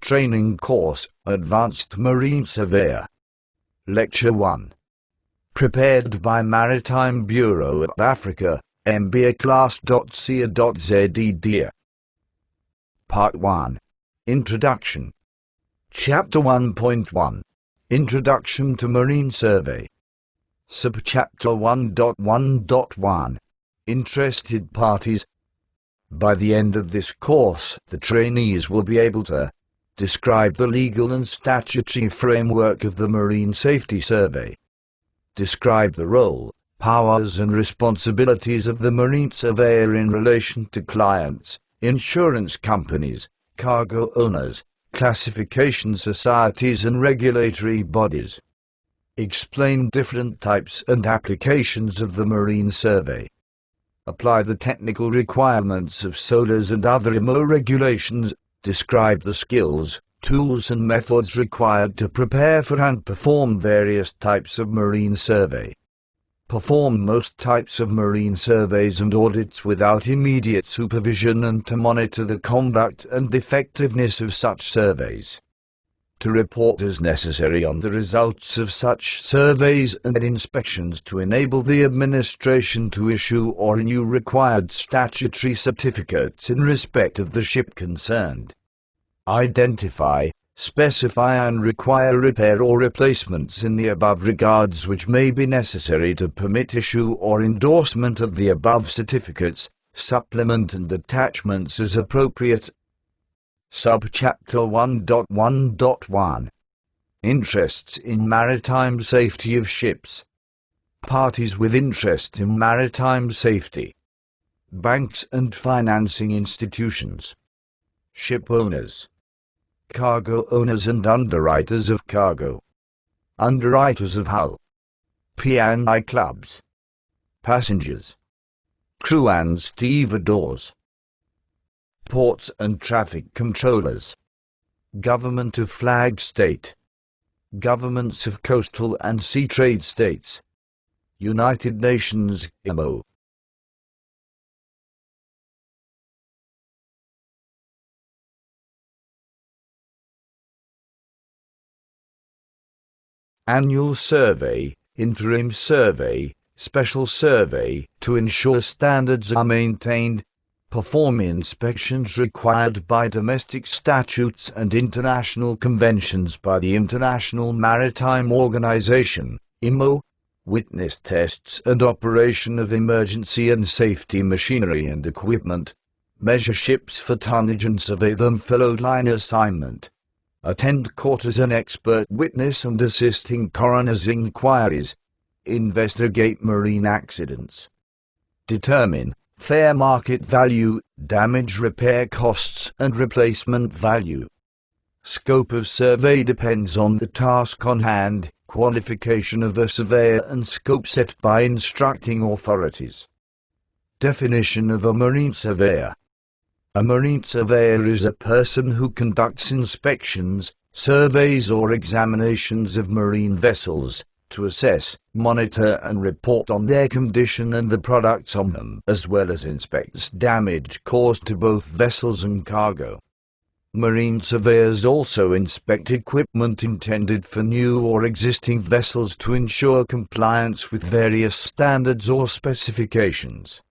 Training Course, Advanced Marine Surveyor. Lecture 1. Prepared by Maritime Bureau of Africa, mbaclass.ca.zed. Part 1. Introduction. Chapter 1.1. Introduction to Marine Survey. Subchapter 1.1.1. Interested parties. By the end of this course, the trainees will be able to describe the legal and statutory framework of the Marine Safety Survey, describe the role, powers and responsibilities of the Marine Surveyor in relation to clients, insurance companies, cargo owners, classification societies and regulatory bodies. Explain different types and applications of the Marine Survey. Apply the technical requirements of SOLAS and other IMO regulations. Describe the skills, tools and methods required to prepare for and perform various types of marine survey. Perform most types of marine surveys and audits without immediate supervision and to monitor the conduct and effectiveness of such surveys. To report as necessary on the results of such surveys and inspections to enable the administration to issue or renew required statutory certificates in respect of the ship concerned. Identify, specify and require repair or replacements in the above regards which may be necessary to permit issue or endorsement of the above certificates, supplement and attachments as appropriate. Subchapter 1.1.1. Interests in maritime safety of ships. Parties with interest in maritime safety. Banks and financing institutions. Ship owners. Cargo owners and underwriters of cargo. Underwriters of hull. P&I clubs. Passengers. Crew and stevedores. Ports and traffic controllers. Government of flag state. Governments of coastal and sea trade states. United Nations, IMO. Annual survey, interim survey, special survey, to ensure standards are maintained. Perform inspections required by domestic statutes and international conventions by the International Maritime Organization, IMO. Witness tests and operation of emergency and safety machinery and equipment. Measure ships for tonnage and survey them for load line assignment. Attend court as an expert witness and assist in coroner's inquiries. Investigate marine accidents. Determine fair market value, damage repair costs and replacement value. Scope of survey depends on the task on hand, qualification of a surveyor and scope set by instructing authorities. Definition of a marine surveyor. A marine surveyor is a person who conducts inspections, surveys or examinations of marine vessels, to assess, monitor and report on their condition and the products on them, as well as inspects damage caused to both vessels and cargo. Marine surveyors also inspect equipment intended for new or existing vessels to ensure compliance with various standards or specifications.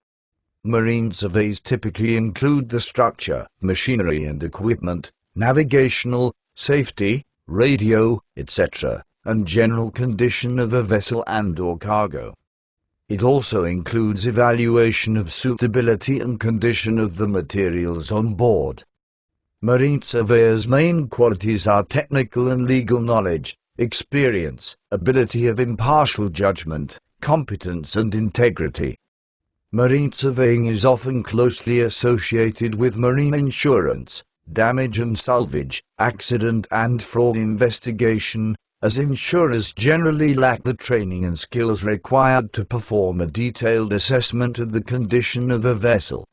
Marine surveys typically include the structure, machinery and equipment, navigational, safety, radio, etc., and general condition of a vessel and/or cargo. It also includes evaluation of suitability and condition of the materials on board. Marine surveyors' main qualities are technical and legal knowledge, experience, ability of impartial judgment, competence and integrity. Marine surveying is often closely associated with marine insurance, damage and salvage, accident and fraud investigation, as insurers generally lack the training and skills required to perform a detailed assessment of the condition of a vessel.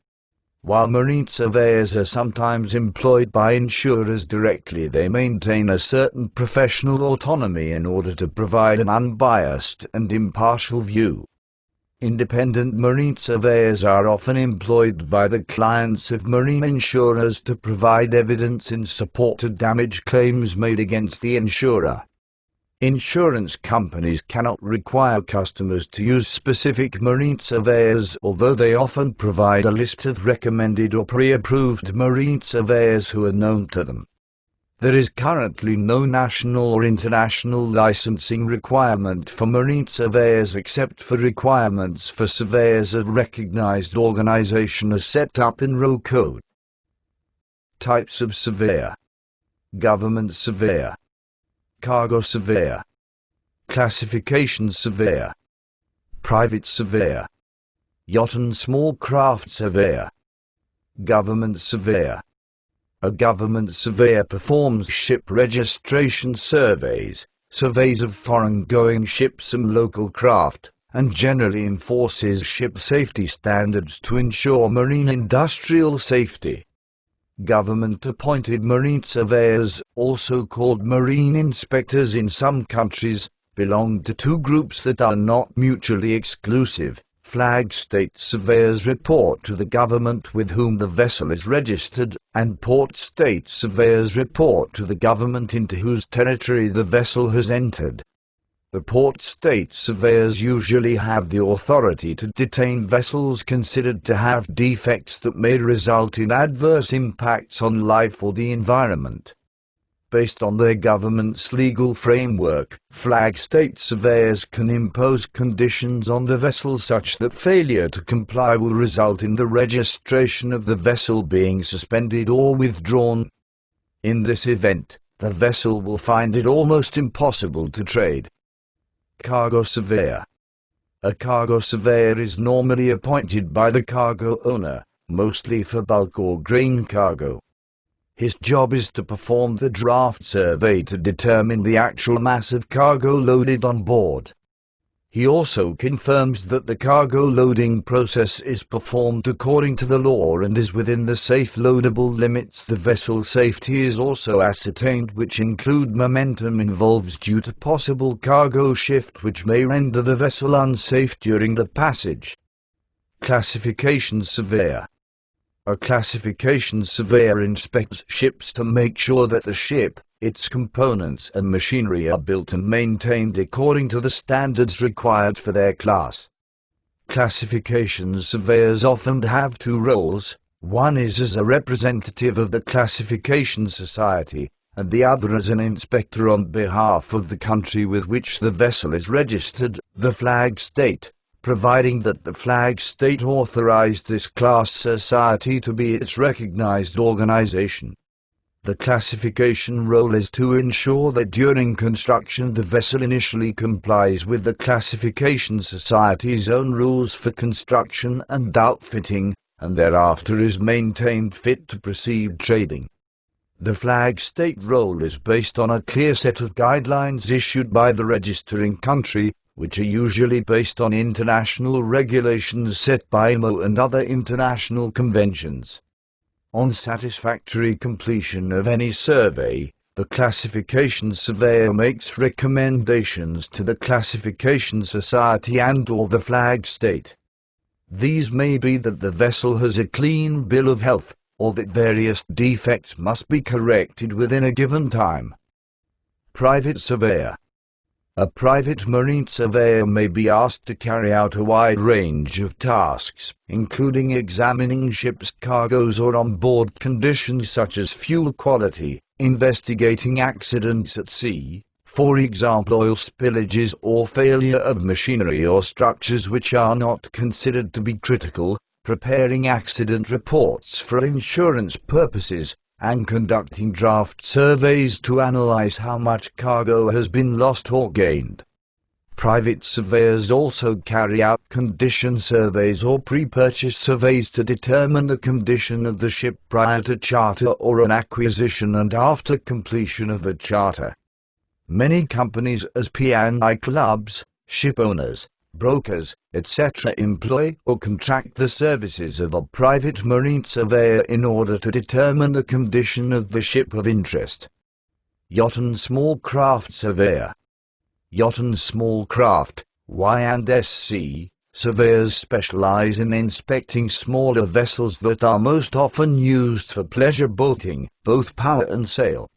While marine surveyors are sometimes employed by insurers directly, they maintain a certain professional autonomy in order to provide an unbiased and impartial view. Independent marine surveyors are often employed by the clients of marine insurers to provide evidence in support of damage claims made against the insurer. Insurance companies cannot require customers to use specific marine surveyors, although they often provide a list of recommended or pre-approved marine surveyors who are known to them. There is currently no national or international licensing requirement for marine surveyors except for requirements for surveyors of recognized organization as set up in Row Code. Types of surveyor: Government surveyor, Cargo surveyor, Classification surveyor, Private surveyor, Yacht and small craft surveyor, Government surveyor. A government surveyor performs ship registration surveys, surveys of foreign-going ships and local craft, and generally enforces ship safety standards to ensure marine industrial safety. Government-appointed marine surveyors, also called marine inspectors in some countries, belong to two groups that are not mutually exclusive. Flag state surveyors report to the government with whom the vessel is registered, and port state surveyors report to the government into whose territory the vessel has entered. The port state surveyors usually have the authority to detain vessels considered to have defects that may result in adverse impacts on life or the environment. Based on their government's legal framework, flag state surveyors can impose conditions on the vessel such that failure to comply will result in the registration of the vessel being suspended or withdrawn. In this event, the vessel will find it almost impossible to trade. Cargo surveyor. A cargo surveyor is normally appointed by the cargo owner, mostly for bulk or grain cargo. His job is to perform the draft survey to determine the actual mass of cargo loaded on board. He also confirms that the cargo loading process is performed according to the law and is within the safe loadable limits. The vessel safety is also ascertained, which include momentum involved due to possible cargo shift which may render the vessel unsafe during the passage. Classification surveyor. A classification surveyor inspects ships to make sure that the ship, its components and machinery are built and maintained according to the standards required for their class. Classification surveyors often have two roles. One is as a representative of the classification society, and the other as an inspector on behalf of the country with which the vessel is registered, the flag state, providing that the flag state authorized this class society to be its recognized organization. The classification role is to ensure that during construction the vessel initially complies with the classification society's own rules for construction and outfitting, and thereafter is maintained fit to proceed trading. The flag state role is based on a clear set of guidelines issued by the registering country, which are usually based on international regulations set by IMO and other international conventions. On satisfactory completion of any survey, the classification surveyor makes recommendations to the classification society and/or the flag state. These may be that the vessel has a clean bill of health, or that various defects must be corrected within a given time. Private surveyor. A private marine surveyor may be asked to carry out a wide range of tasks, including examining ships' cargoes or on-board conditions such as fuel quality, investigating accidents at sea, for example oil spillages or failure of machinery or structures which are not considered to be critical, preparing accident reports for insurance purposes, and conducting draft surveys to analyze how much cargo has been lost or gained. Private surveyors also carry out condition surveys or pre-purchase surveys to determine the condition of the ship prior to charter or an acquisition and after completion of a charter. Many companies as P&I clubs, ship owners, brokers, etc. employ or contract the services of a private marine surveyor in order to determine the condition of the ship of interest. Yacht and small craft surveyor. Yacht and small craft, Y&SC, Surveyors specialize in inspecting smaller vessels that are most often used for pleasure boating, both power and sail.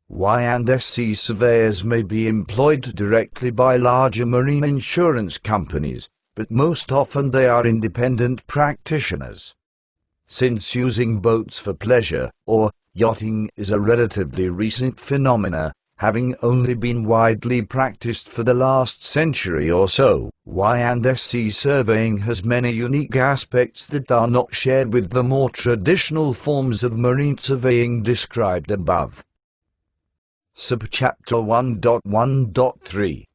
Y&SC surveyors may be employed directly by larger marine insurance companies, but most often they are independent practitioners. Since using boats for pleasure, or yachting, is a relatively recent phenomena, having only been widely practiced for the last century or so, Y&SC surveying has many unique aspects that are not shared with the more traditional forms of marine surveying described above. Subchapter 1.1.3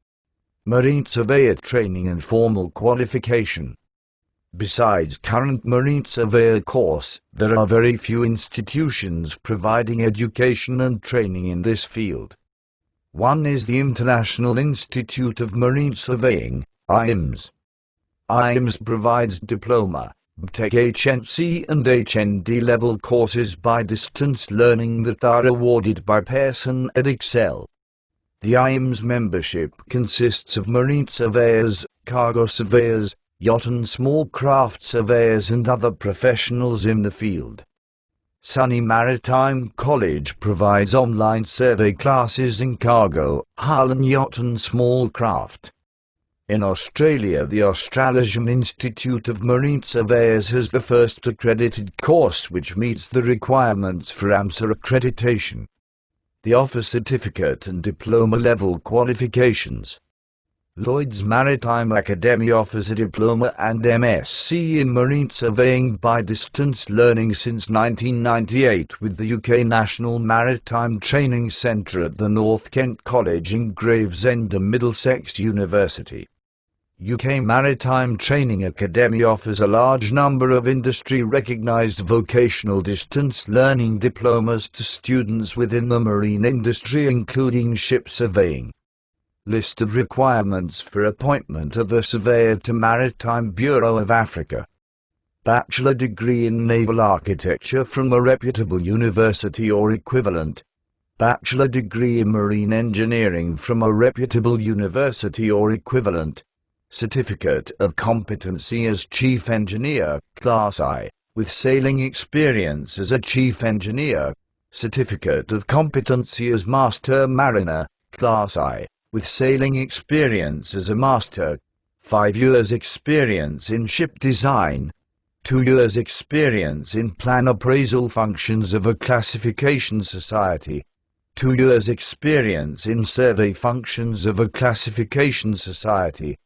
Marine Surveyor Training and Formal Qualification. Besides current Marine Surveyor course, there are very few institutions providing education and training in this field. One is the International Institute of Marine Surveying, IACS. IACS provides diploma, BTEC HNC and HND level courses by distance learning that are awarded by Pearson and Excel. The IACS membership consists of marine surveyors, cargo surveyors, yacht and small craft surveyors and other professionals in the field. SUNY Maritime College provides online survey classes in cargo, hull and yacht and small craft. In Australia, the Australasian Institute of Marine Surveyors has the first accredited course which meets the requirements for AMSA accreditation. They offer certificate and diploma level qualifications. Lloyd's Maritime Academy offers a diploma and MSc in marine surveying by distance learning since 1998 with the UK National Maritime Training Centre at the North Kent College in Gravesend and Middlesex University. UK Maritime Training Academy offers a large number of industry-recognised vocational distance learning diplomas to students within the marine industry including ship surveying. List of requirements for appointment of a surveyor to Maritime Bureau of Africa. Bachelor degree in naval architecture from a reputable university or equivalent. Bachelor degree in marine engineering from a reputable university or equivalent. Certificate of competency as Chief Engineer, Class I, with sailing experience as a Chief Engineer. Certificate of competency as Master Mariner, Class I, with sailing experience as a Master. 5 years experience in ship design. 2 years experience in plan appraisal functions of a classification society. 2 years experience in survey functions of a classification society.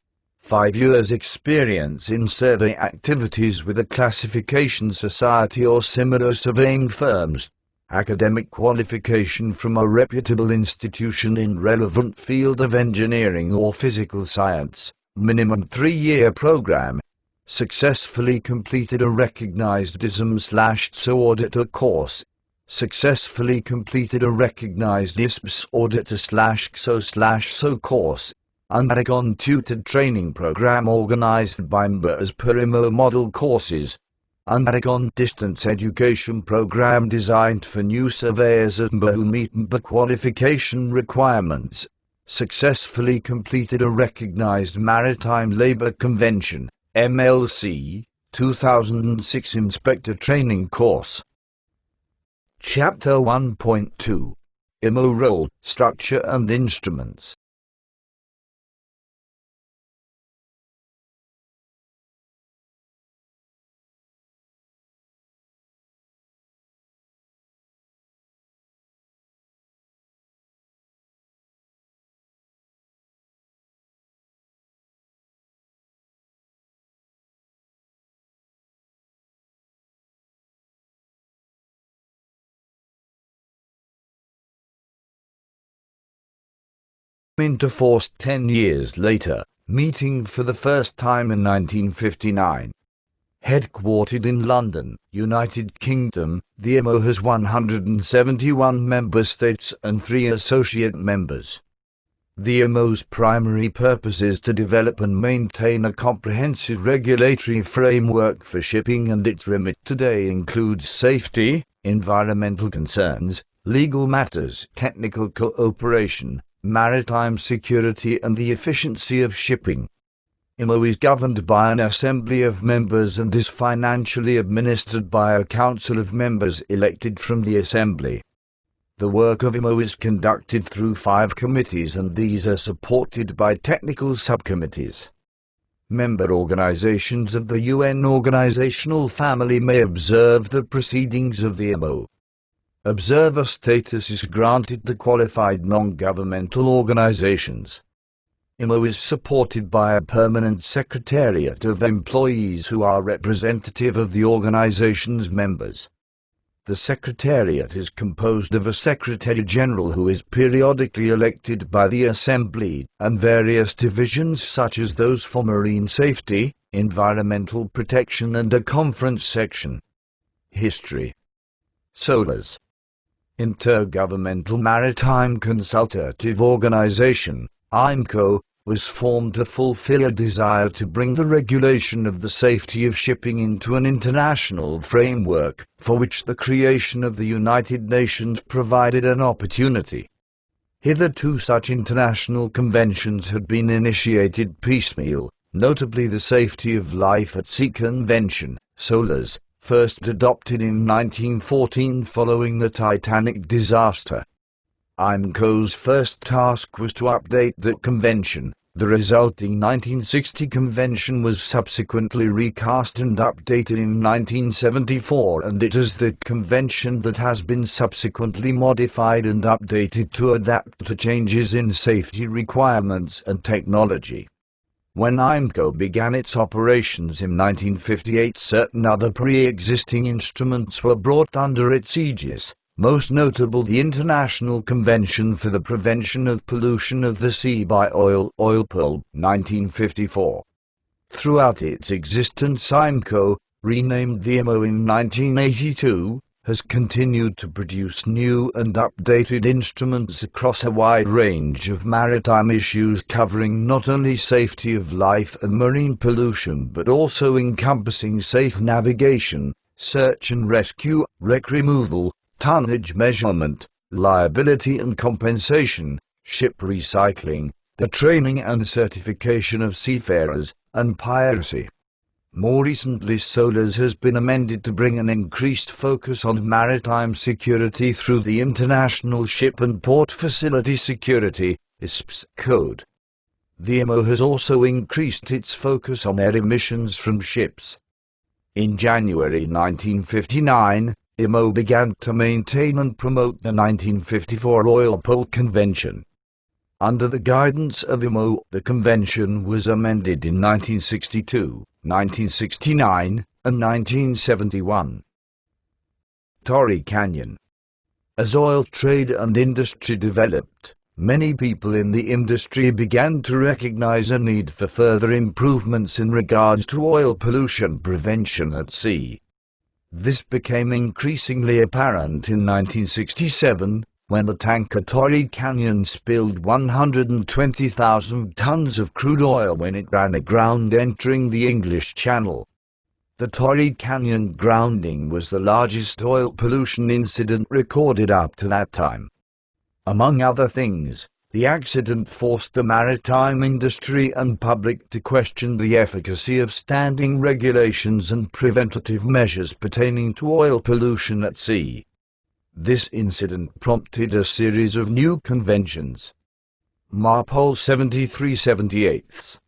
5 years experience in survey activities with a classification society or similar surveying firms. Academic qualification from a reputable institution in relevant field of engineering or physical science. Minimum 3-year program. Successfully completed a recognized ISM/TSO auditor course. Successfully completed a recognized ISPS auditor/XO/SO course. Undergone tutored training program organized by MBA as per IMO model courses. Undergone distance education program designed for new surveyors at MBA who meet MBA qualification requirements. Successfully completed a recognized Maritime Labour Convention, MLC, 2006 inspector training course. Chapter 1.2 IMO Role, Structure and Instruments. Into force 10 years later, meeting for the first time in 1959. Headquartered in London, United Kingdom, the IMO has 171 member states and 3 associate members. The IMO's primary purpose is to develop and maintain a comprehensive regulatory framework for shipping, and its remit today includes safety, environmental concerns, legal matters, technical cooperation, maritime security and the efficiency of shipping. IMO is governed by an assembly of members and is financially administered by a council of members elected from the assembly. The work of IMO is conducted through 5 committees, and these are supported by technical subcommittees. Member organizations of the UN organizational family may observe the proceedings of the IMO. Observer status is granted to qualified non-governmental organizations. IMO is supported by a permanent secretariat of employees who are representative of the organization's members. The Secretariat is composed of a Secretary-General who is periodically elected by the Assembly, and various divisions such as those for marine safety, environmental protection, and a conference section. History. SOLAS. Intergovernmental Maritime Consultative Organization, IMCO, was formed to fulfill a desire to bring the regulation of the safety of shipping into an international framework, for which the creation of the United Nations provided an opportunity. Hitherto such international conventions had been initiated piecemeal, notably the Safety of Life at Sea Convention, SOLAS, first adopted in 1914 following the Titanic disaster. IMCO's first task was to update that convention. The resulting 1960 convention was subsequently recast and updated in 1974, and it is that convention that has been subsequently modified and updated to adapt to changes in safety requirements and technology. When IMCO began its operations in 1958, certain other pre-existing instruments were brought under its aegis, most notable the International Convention for the Prevention of Pollution of the Sea by Oil, OILPOL, 1954. Throughout its existence, IMCO, renamed the IMO in 1982, has continued to produce new and updated instruments across a wide range of maritime issues covering not only safety of life and marine pollution but also encompassing safe navigation, search and rescue, wreck removal, tonnage measurement, liability and compensation, ship recycling, the training and certification of seafarers, and piracy. More recently, SOLAS has been amended to bring an increased focus on maritime security through the International Ship and Port Facility Security (ISPS) Code. The IMO has also increased its focus on air emissions from ships. In January 1959, IMO began to maintain and promote the 1954 OILPOL Convention. Under the guidance of IMO, the convention was amended in 1962, 1969, and 1971. Torrey Canyon. As oil trade and industry developed, many people in the industry began to recognize a need for further improvements in regards to oil pollution prevention at sea. This became increasingly apparent in 1967, when the tanker Torrey Canyon spilled 120,000 tons of crude oil when it ran aground entering the English Channel. The Torrey Canyon grounding was the largest oil pollution incident recorded up to that time. Among other things, the accident forced the maritime industry and public to question the efficacy of standing regulations and preventative measures pertaining to oil pollution at sea. This incident prompted a series of new conventions. MARPOL 73/78.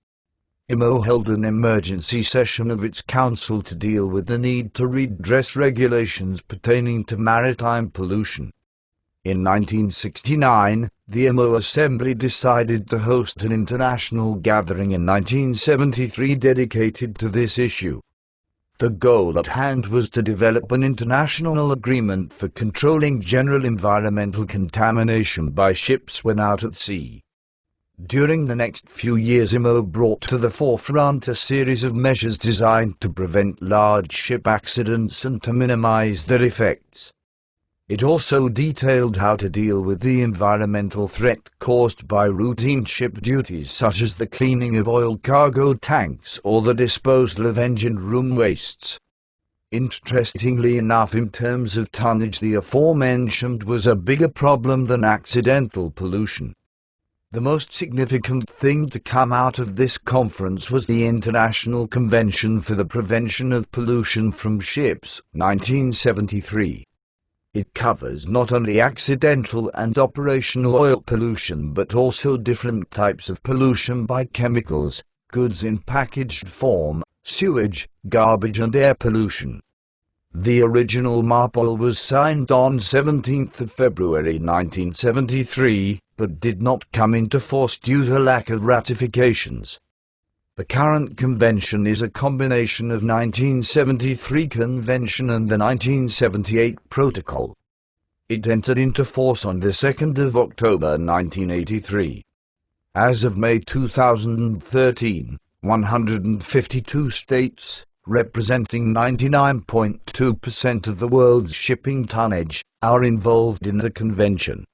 IMO held an emergency session of its council to deal with the need to redress regulations pertaining to maritime pollution. In 1969, the IMO Assembly decided to host an international gathering in 1973 dedicated to this issue. The goal at hand was to develop an international agreement for controlling general environmental contamination by ships when out at sea. During the next few years, IMO brought to the forefront a series of measures designed to prevent large ship accidents and to minimize their effects. It also detailed how to deal with the environmental threat caused by routine ship duties such as the cleaning of oil cargo tanks or the disposal of engine room wastes. Interestingly enough, in terms of tonnage, the aforementioned was a bigger problem than accidental pollution. The most significant thing to come out of this conference was the International Convention for the Prevention of Pollution from Ships, 1973. It covers not only accidental and operational oil pollution but also different types of pollution by chemicals, goods in packaged form, sewage, garbage and air pollution. The original MARPOL was signed on 17th of February 1973, but did not come into force due to lack of ratifications. The current convention is a combination of 1973 convention and the 1978 protocol. It entered into force on the 2nd of October 1983. As of May 2013, 152 states, representing 99.2% of the world's shipping tonnage, are involved in the convention.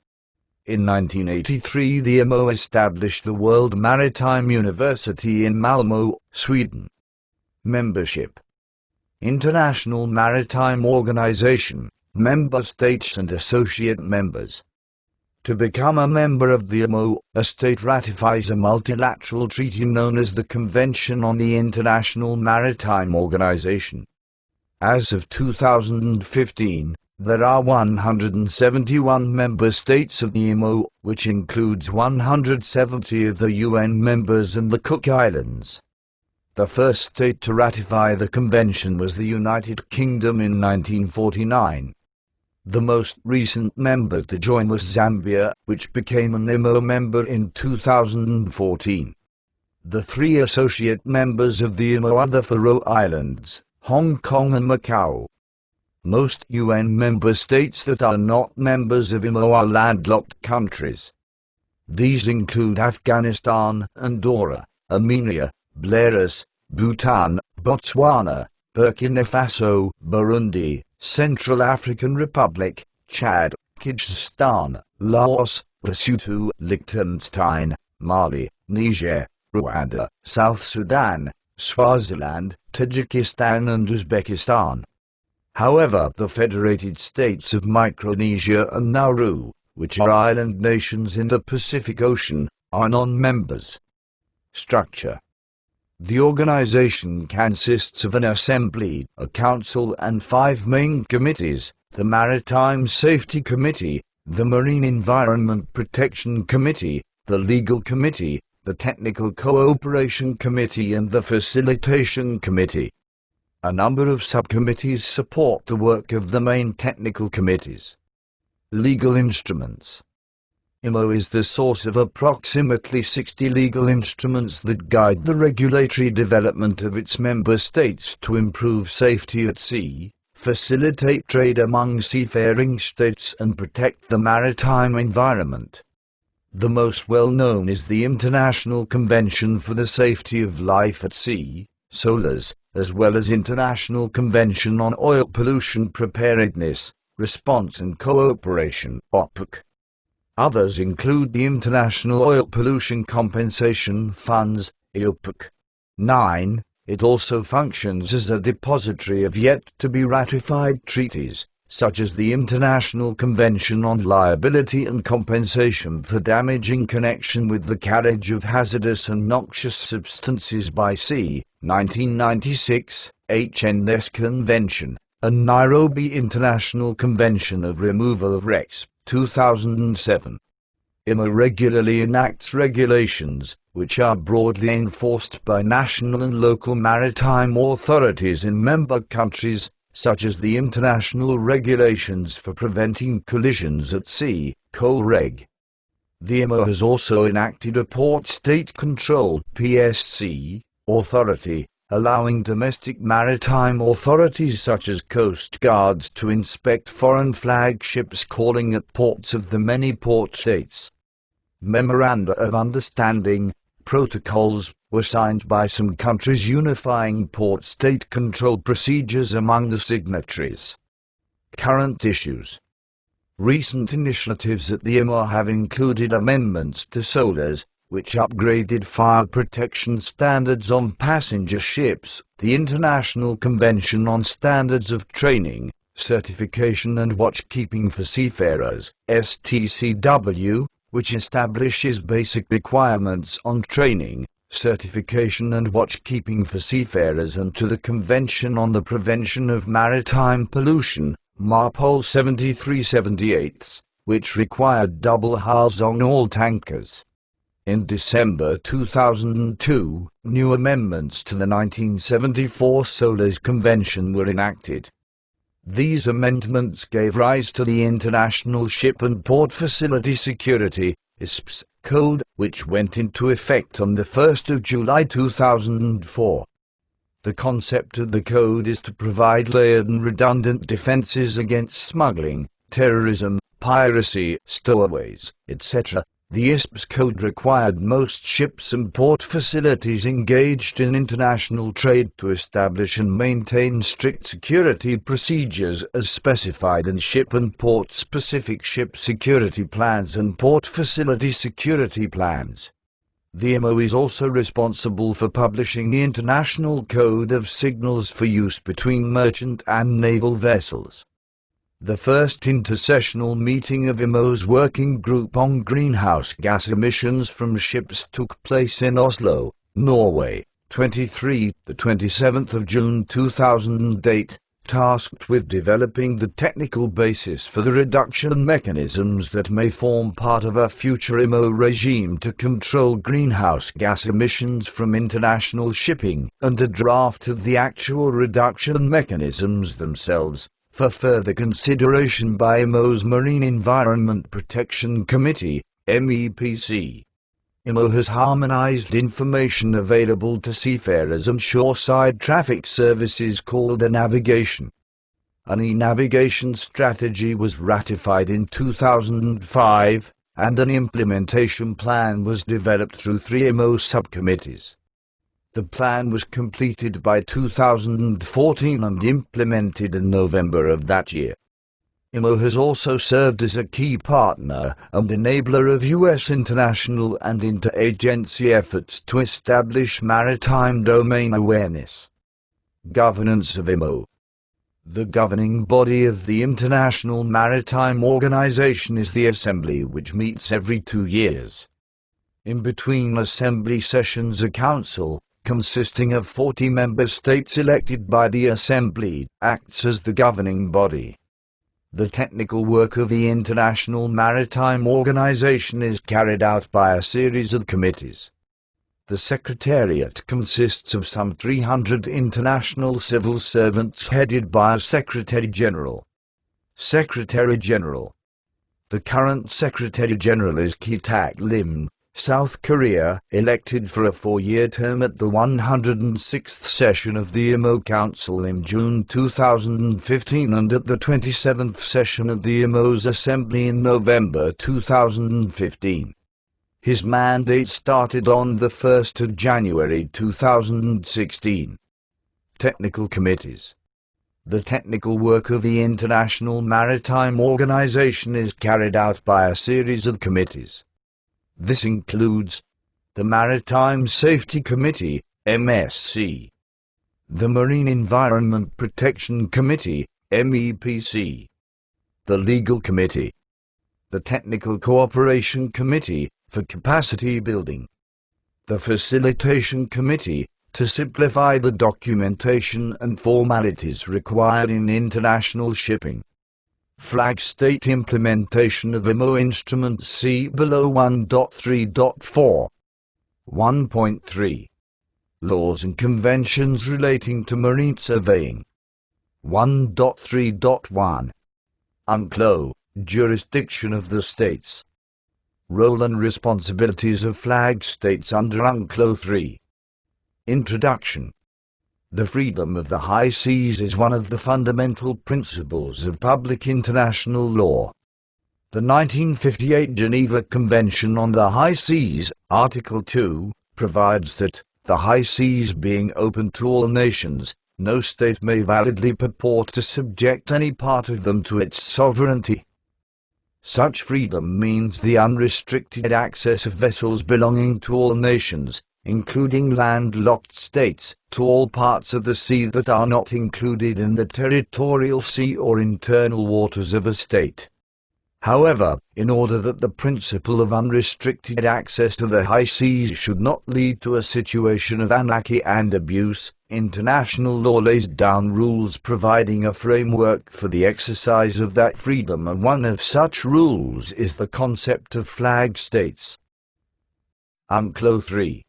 In 1983, the IMO established the World Maritime University in Malmö, Sweden. Membership. International Maritime Organization, member states and associate members. To become a member of the IMO, a state ratifies a multilateral treaty known as the Convention on the International Maritime Organization. As of 2015, there are 171 member states of the IMO, which includes 170 of the UN members and the Cook Islands. The first state to ratify the convention was the United Kingdom in 1949. The most recent member to join was Zambia, which became an IMO member in 2014. The three associate members of the IMO are the Faroe Islands, Hong Kong and Macau. Most UN member states that are not members of IMO are landlocked countries. These include Afghanistan, Andorra, Armenia, Belarus, Bhutan, Botswana, Burkina Faso, Burundi, Central African Republic, Chad, Kyrgyzstan, Laos, Lesotho, Liechtenstein, Mali, Niger, Rwanda, South Sudan, Swaziland, Tajikistan and Uzbekistan. However, the Federated States of Micronesia and Nauru, which are island nations in the Pacific Ocean, are non-members. Structure. The organization consists of an assembly, a council and 5 main committees: the Maritime Safety Committee, the Marine Environment Protection Committee, the Legal Committee, the Technical Cooperation Committee and the Facilitation Committee. A number of subcommittees support the work of the main technical committees. Legal instruments. IMO is the source of approximately 60 legal instruments that guide the regulatory development of its member states to improve safety at sea, facilitate trade among seafaring states and protect the maritime environment. The most well-known is the International Convention for the Safety of Life at Sea, SOLAS, as well as International Convention on Oil Pollution Preparedness, Response and Cooperation, OPC. Others include the International Oil Pollution Compensation Funds, IOPC. 9. It also functions as a depository of yet-to-be-ratified treaties, such as the International Convention on Liability and Compensation for Damage in Connection with the Carriage of Hazardous and Noxious Substances by Sea, 1996, HNS Convention, and Nairobi International Convention of Removal of Wrecks, 2007. IMO regularly enacts regulations, which are broadly enforced by national and local maritime authorities in member countries, such as the International Regulations for Preventing Collisions at Sea, COLREG. The IMO has also enacted a Port State Controlled (PSC) authority, allowing domestic maritime authorities such as coast guards to inspect foreign flag ships calling at ports of the many port states. Memoranda of Understanding, protocols, were signed by some countries unifying port state control procedures among the signatories. Current issues. Recent initiatives at the IMO have included amendments to SOLAS, which upgraded fire protection standards on passenger ships, the International Convention on Standards of Training, Certification and Watchkeeping for Seafarers, STCW, which establishes basic requirements on training, certification and watchkeeping for seafarers, and to the Convention on the Prevention of Maritime Pollution, MARPOL 73/78, which required double hulls on all tankers. In December 2002, new amendments to the 1974 SOLAS Convention were enacted. These amendments gave rise to the International Ship and Port Facility Security (ISPS) Code, which went into effect on the 1st of July 2004. The concept of the code is to provide layered and redundant defenses against smuggling, terrorism, piracy, stowaways, etc. The ISPS code required most ships and port facilities engaged in international trade to establish and maintain strict security procedures as specified in ship and port-specific ship security plans and port facility security plans. The IMO is also responsible for publishing the International Code of Signals for use between merchant and naval vessels. The first intersessional meeting of IMO's Working Group on Greenhouse Gas Emissions from Ships took place in Oslo, Norway, 27th of June 2008, tasked with developing the technical basis for the reduction mechanisms that may form part of a future IMO regime to control greenhouse gas emissions from international shipping, and a draft of the actual reduction mechanisms themselves, for further consideration by IMO's Marine Environment Protection Committee, MEPC. IMO has harmonized information available to seafarers and shoreside traffic services called a navigation. An e-navigation strategy was ratified in 2005, and an implementation plan was developed through 3 IMO subcommittees. The plan was completed by 2014 and implemented in November of that year. IMO has also served as a key partner and enabler of U.S. international and interagency efforts to establish maritime domain awareness. Governance of IMO. The governing body of the International Maritime Organization is the Assembly, which meets every 2 years. In between Assembly sessions, a council, consisting of 40 member states elected by the Assembly, acts as the governing body. The technical work of the International Maritime Organization is carried out by a series of committees. The Secretariat consists of some 300 international civil servants headed by a Secretary-General. Secretary-General. The current Secretary-General is Ki-tak Lim, South Korea, elected for a 4-year term at the 106th session of the IMO Council in June 2015 and at the 27th session of the IMO's Assembly in November 2015. His mandate started on the 1st of January 2016. Technical committees. The technical work of the International Maritime Organization is carried out by a series of committees. This includes the Maritime Safety Committee, MSC, the Marine Environment Protection Committee, MEPC, the Legal Committee, the Technical Cooperation Committee, for capacity building, the Facilitation Committee, to simplify the documentation and formalities required in international shipping. Flag state implementation of IMO Instrument C below 1.3.4. 1.3. Laws and conventions relating to marine surveying. 1.3.1. UNCLOS, jurisdiction of the states. Role and responsibilities of flag states under UNCLOS 3. Introduction. The freedom of the high seas is one of the fundamental principles of public international law. The 1958 Geneva Convention on the High Seas, Article 2, provides that, the high seas being open to all nations, no state may validly purport to subject any part of them to its sovereignty. Such freedom means the unrestricted access of vessels belonging to all nations, including landlocked states, to all parts of the sea that are not included in the territorial sea or internal waters of a state. However, in order that the principle of unrestricted access to the high seas should not lead to a situation of anarchy and abuse, international law lays down rules providing a framework for the exercise of that freedom, and one of such rules is the concept of flag states. UNCLOS 3.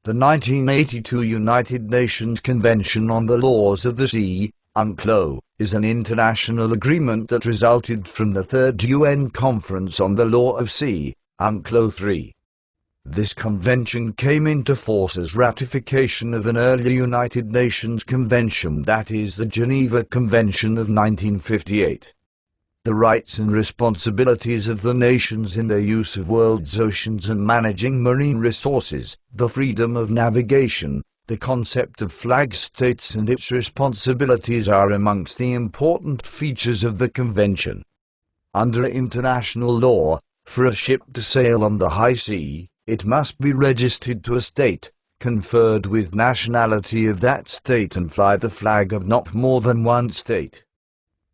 The 1982 United Nations Convention on the Laws of the Sea, UNCLOS, is an international agreement that resulted from the Third UN Conference on the Law of Sea, UNCLOS 3. This convention came into force as ratification of an earlier United Nations Convention, that is the Geneva Convention of 1958. The rights and responsibilities of the nations in their use of world's oceans and managing marine resources, the freedom of navigation, the concept of flag states and its responsibilities are amongst the important features of the convention. Under international law, for a ship to sail on the high sea, it must be registered to a state, conferred with nationality of that state, and fly the flag of not more than one state.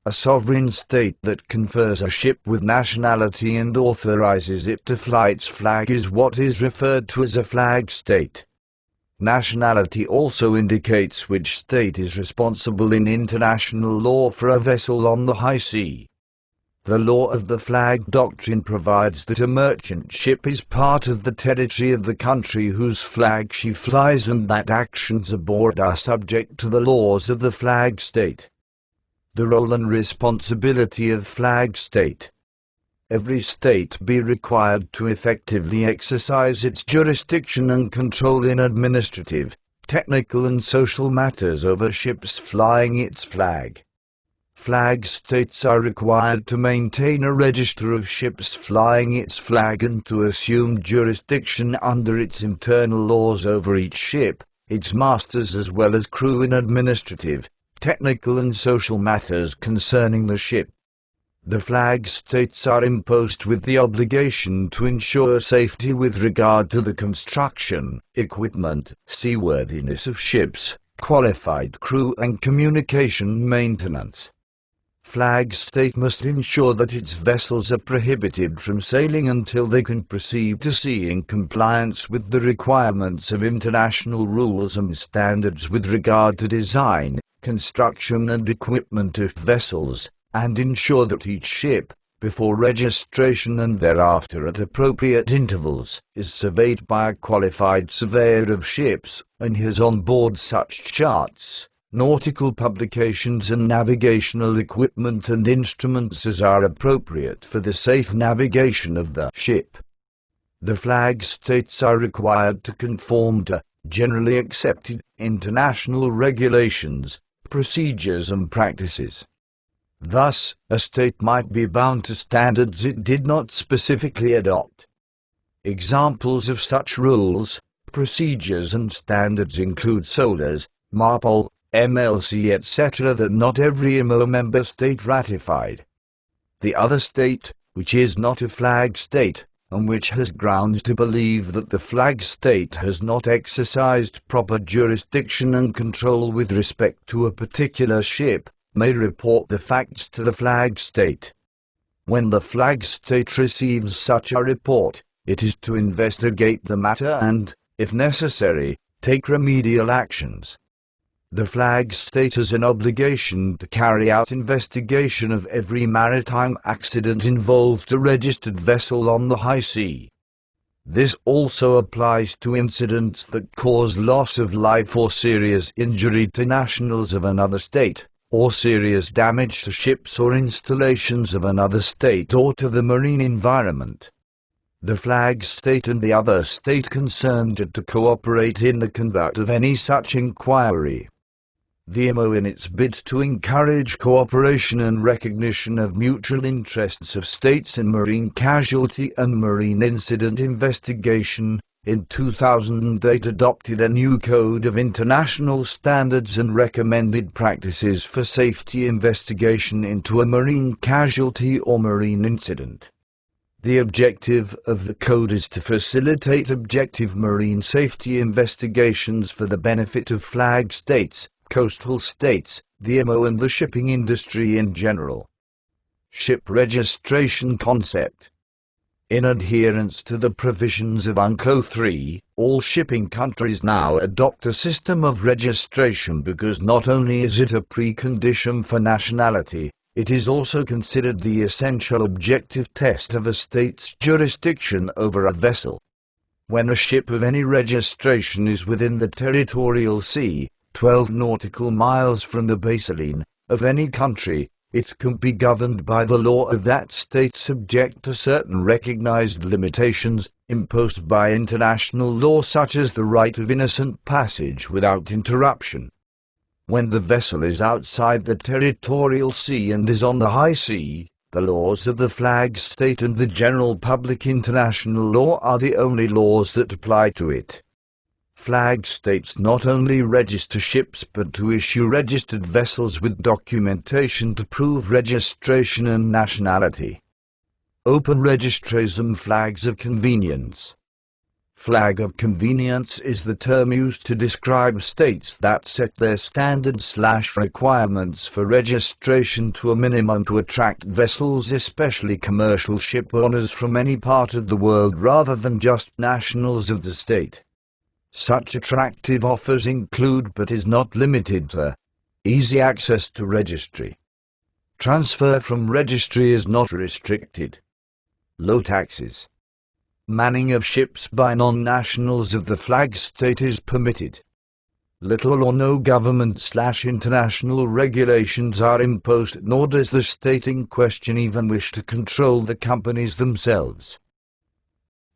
A sovereign state that confers a ship with nationality and authorizes it to fly its flag is what is referred to as a flag state. Nationality also indicates which state is responsible in international law for a vessel on the high sea. The law of the flag doctrine provides that a merchant ship is part of the territory of the country whose flag she flies, and that actions aboard are subject to the laws of the flag state. The role and responsibility of flag state. Every state be required to effectively exercise its jurisdiction and control in administrative, technical and social matters over ships flying its flag. Flag states are required to maintain a register of ships flying its flag and to assume jurisdiction under its internal laws over each ship, its masters as well as crew, in administrative, technical and social matters concerning the ship. The flag states are imposed with the obligation to ensure safety with regard to the construction, equipment, seaworthiness of ships, qualified crew and communication maintenance. Flag state must ensure that its vessels are prohibited from sailing until they can proceed to sea in compliance with the requirements of international rules and standards with regard to design, construction and equipment of vessels, and ensure that each ship, before registration and thereafter at appropriate intervals, is surveyed by a qualified surveyor of ships, and has on board such charts, nautical publications and navigational equipment and instruments as are appropriate for the safe navigation of the ship. The flag states are required to conform to generally accepted international regulations, procedures and practices. Thus, a state might be bound to standards it did not specifically adopt. Examples of such rules, procedures and standards include SOLAS, MARPOL, MLC etc. that not every IMO member state ratified. The other state, which is not a flag state, and which has grounds to believe that the flag state has not exercised proper jurisdiction and control with respect to a particular ship, may report the facts to the flag state. When the flag state receives such a report, it is to investigate the matter and, if necessary, take remedial actions. The flag state has an obligation to carry out investigation of every maritime accident involved a registered vessel on the high sea. This also applies to incidents that cause loss of life or serious injury to nationals of another state, or serious damage to ships or installations of another state or to the marine environment. The flag state and the other state concerned are to cooperate in the conduct of any such inquiry. The IMO, in its bid to encourage cooperation and recognition of mutual interests of states in marine casualty and marine incident investigation, in 2008 adopted a new Code of International Standards and Recommended Practices for Safety Investigation into a marine casualty or marine incident. The objective of the code is to facilitate objective marine safety investigations for the benefit of flag states, coastal states, the IMO and the shipping industry in general. Ship registration concept. In adherence to the provisions of UNCLOS 3, all shipping countries now adopt a system of registration because not only is it a precondition for nationality, it is also considered the essential objective test of a state's jurisdiction over a vessel. When a ship of any registration is within the territorial sea, 12 nautical miles from the baseline of any country, it can be governed by the law of that state subject to certain recognized limitations imposed by international law, such as the right of innocent passage without interruption. When the vessel is outside the territorial sea and is on the high sea, the laws of the flag state and the general public international law are the only laws that apply to it. Flag states not only register ships but to issue registered vessels with documentation to prove registration and nationality. Open registration flags of convenience. Flag of convenience is the term used to describe states that set their standards/requirements for registration to a minimum to attract vessels, especially commercial ship owners from any part of the world rather than just nationals of the state. Such attractive offers include but is not limited to easy access to registry. Transfer from registry is not restricted. Low taxes. Manning of ships by non-nationals of the flag state is permitted. Little or no government/international regulations are imposed, nor does the state in question even wish to control the companies themselves.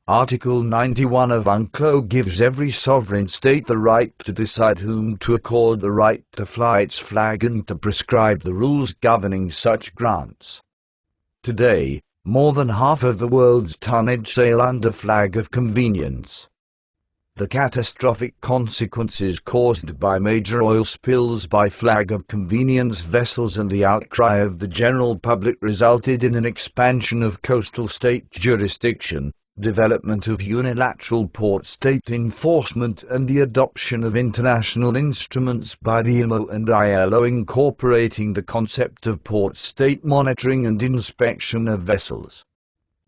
Article 91 of UNCLOS gives every sovereign state the right to decide whom to accord the right to fly its flag and to prescribe the rules governing such grants. Today, more than half of the world's tonnage sail under flag of convenience. The catastrophic consequences caused by major oil spills by flag of convenience vessels and the outcry of the general public resulted in an expansion of coastal state jurisdiction, development of unilateral port state enforcement, and the adoption of international instruments by the IMO and ILO incorporating the concept of port state monitoring and inspection of vessels.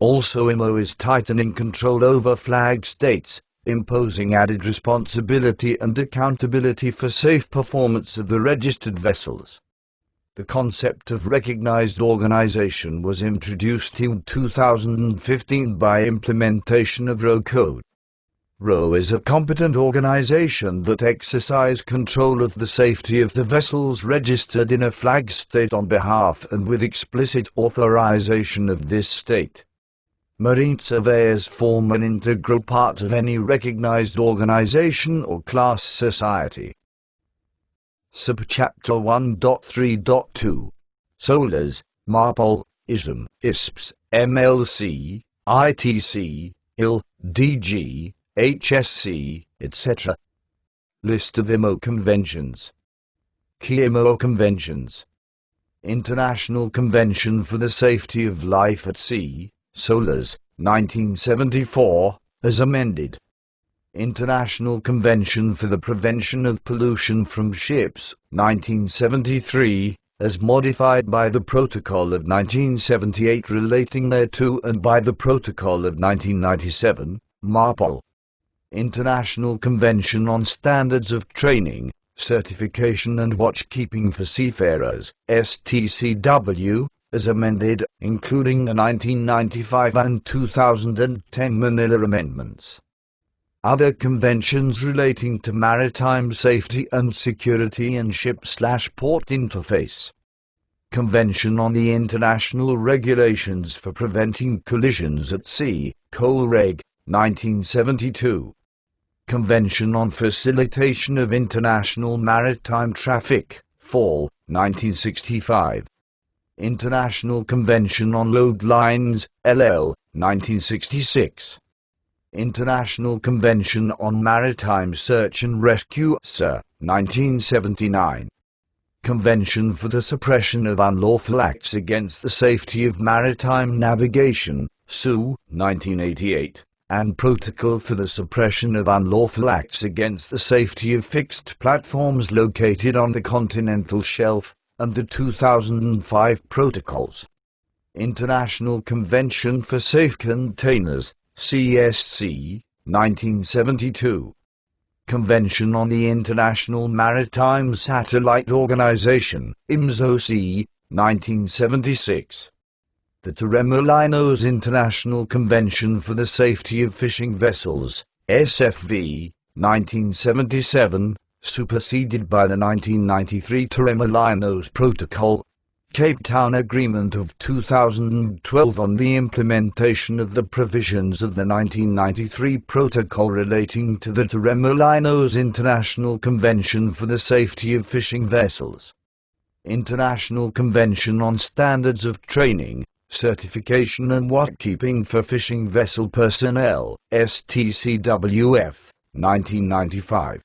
Also, IMO is tightening control over flag states, imposing added responsibility and accountability for safe performance of the registered vessels. The concept of recognized organization was introduced in 2015 by implementation of RO Code. RO is a competent organization that exercises control of the safety of the vessels registered in a flag state on behalf and with explicit authorization of this state. Marine surveyors form an integral part of any recognized organization or class society. Subchapter 1.3.2 SOLAS, MARPOL, ISM, ISPS, MLC, ITC, IL, DG, HSC, etc. List of IMO conventions. Key IMO conventions. International Convention for the Safety of Life at Sea, SOLAS, 1974, as amended. International Convention for the Prevention of Pollution from Ships, 1973, as modified by the Protocol of 1978 relating thereto and by the Protocol of 1997, MARPOL. International Convention on Standards of Training, Certification and Watchkeeping for Seafarers, STCW, as amended, including the 1995 and 2010 Manila Amendments. Other conventions relating to maritime safety and security and ship/port interface. Convention on the International Regulations for Preventing Collisions at Sea, COLREG, 1972. Convention on Facilitation of International Maritime Traffic, FAL, 1965. International Convention on Load Lines, LL, 1966. International Convention on Maritime Search and Rescue, SIR, 1979. Convention for the Suppression of Unlawful Acts Against the Safety of Maritime Navigation, SU, 1988, and Protocol for the Suppression of Unlawful Acts Against the Safety of Fixed Platforms Located on the Continental Shelf, and the 2005 Protocols. International Convention for Safe Containers, CSC, 1972. Convention on the International Maritime Satellite Organization, IMSOC, 1976. The Torremolinos International Convention for the Safety of Fishing Vessels, SFV, 1977, superseded by the 1993 Torremolinos Protocol. Cape Town Agreement of 2012 on the implementation of the provisions of the 1993 Protocol relating to the Torremolinos International Convention for the Safety of Fishing Vessels. International Convention on Standards of Training, Certification and Watchkeeping for Fishing Vessel Personnel, STCWF, 1995.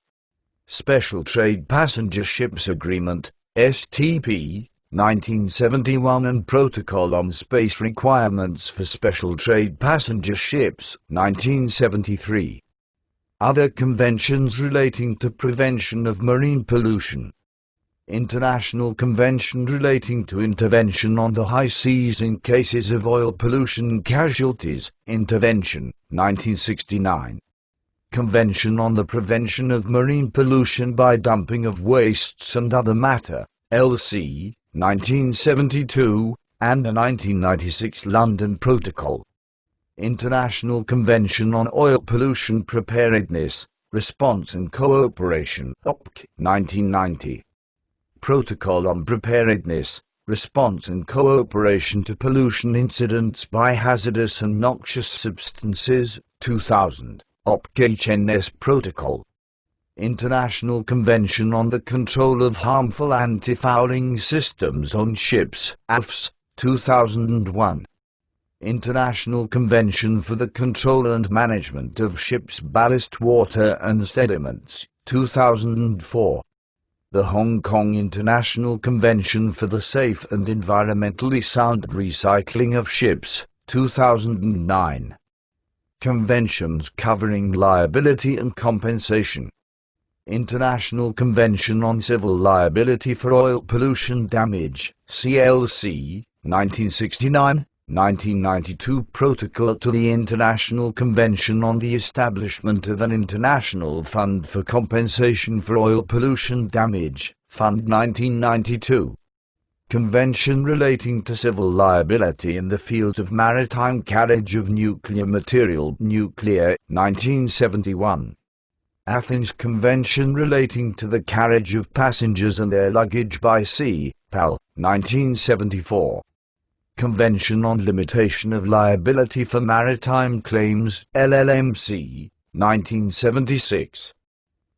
Special Trade Passenger Ships Agreement, STP, 1971 and Protocol on Space Requirements for Special Trade Passenger Ships, 1973. Other conventions relating to prevention of marine pollution. International Convention relating to intervention on the high seas in cases of oil pollution casualties, Intervention, 1969. Convention on the Prevention of Marine Pollution by Dumping of Wastes and Other Matter, LC, 1972, and the 1996 London Protocol. International Convention on Oil Pollution Preparedness, Response and Cooperation, OPC, 1990. Protocol on Preparedness, Response and Cooperation to Pollution Incidents by Hazardous and Noxious Substances, 2000, OPC-HNS Protocol. International Convention on the Control of Harmful Anti-Fouling Systems on Ships, AFS, 2001. International Convention for the Control and Management of Ships' Ballast Water and Sediments, 2004. The Hong Kong International Convention for the Safe and Environmentally Sound Recycling of Ships, 2009. Conventions covering liability and compensation. International Convention on Civil Liability for Oil Pollution Damage, CLC, 1969, 1992 Protocol to the International Convention on the Establishment of an International Fund for Compensation for Oil Pollution Damage, Fund 1992. Convention relating to civil liability in the field of maritime carriage of nuclear material, Nuclear, 1971. Athens Convention relating to the carriage of passengers and their luggage by sea, PAL, 1974. Convention on Limitation of Liability for Maritime Claims, LLMC, 1976.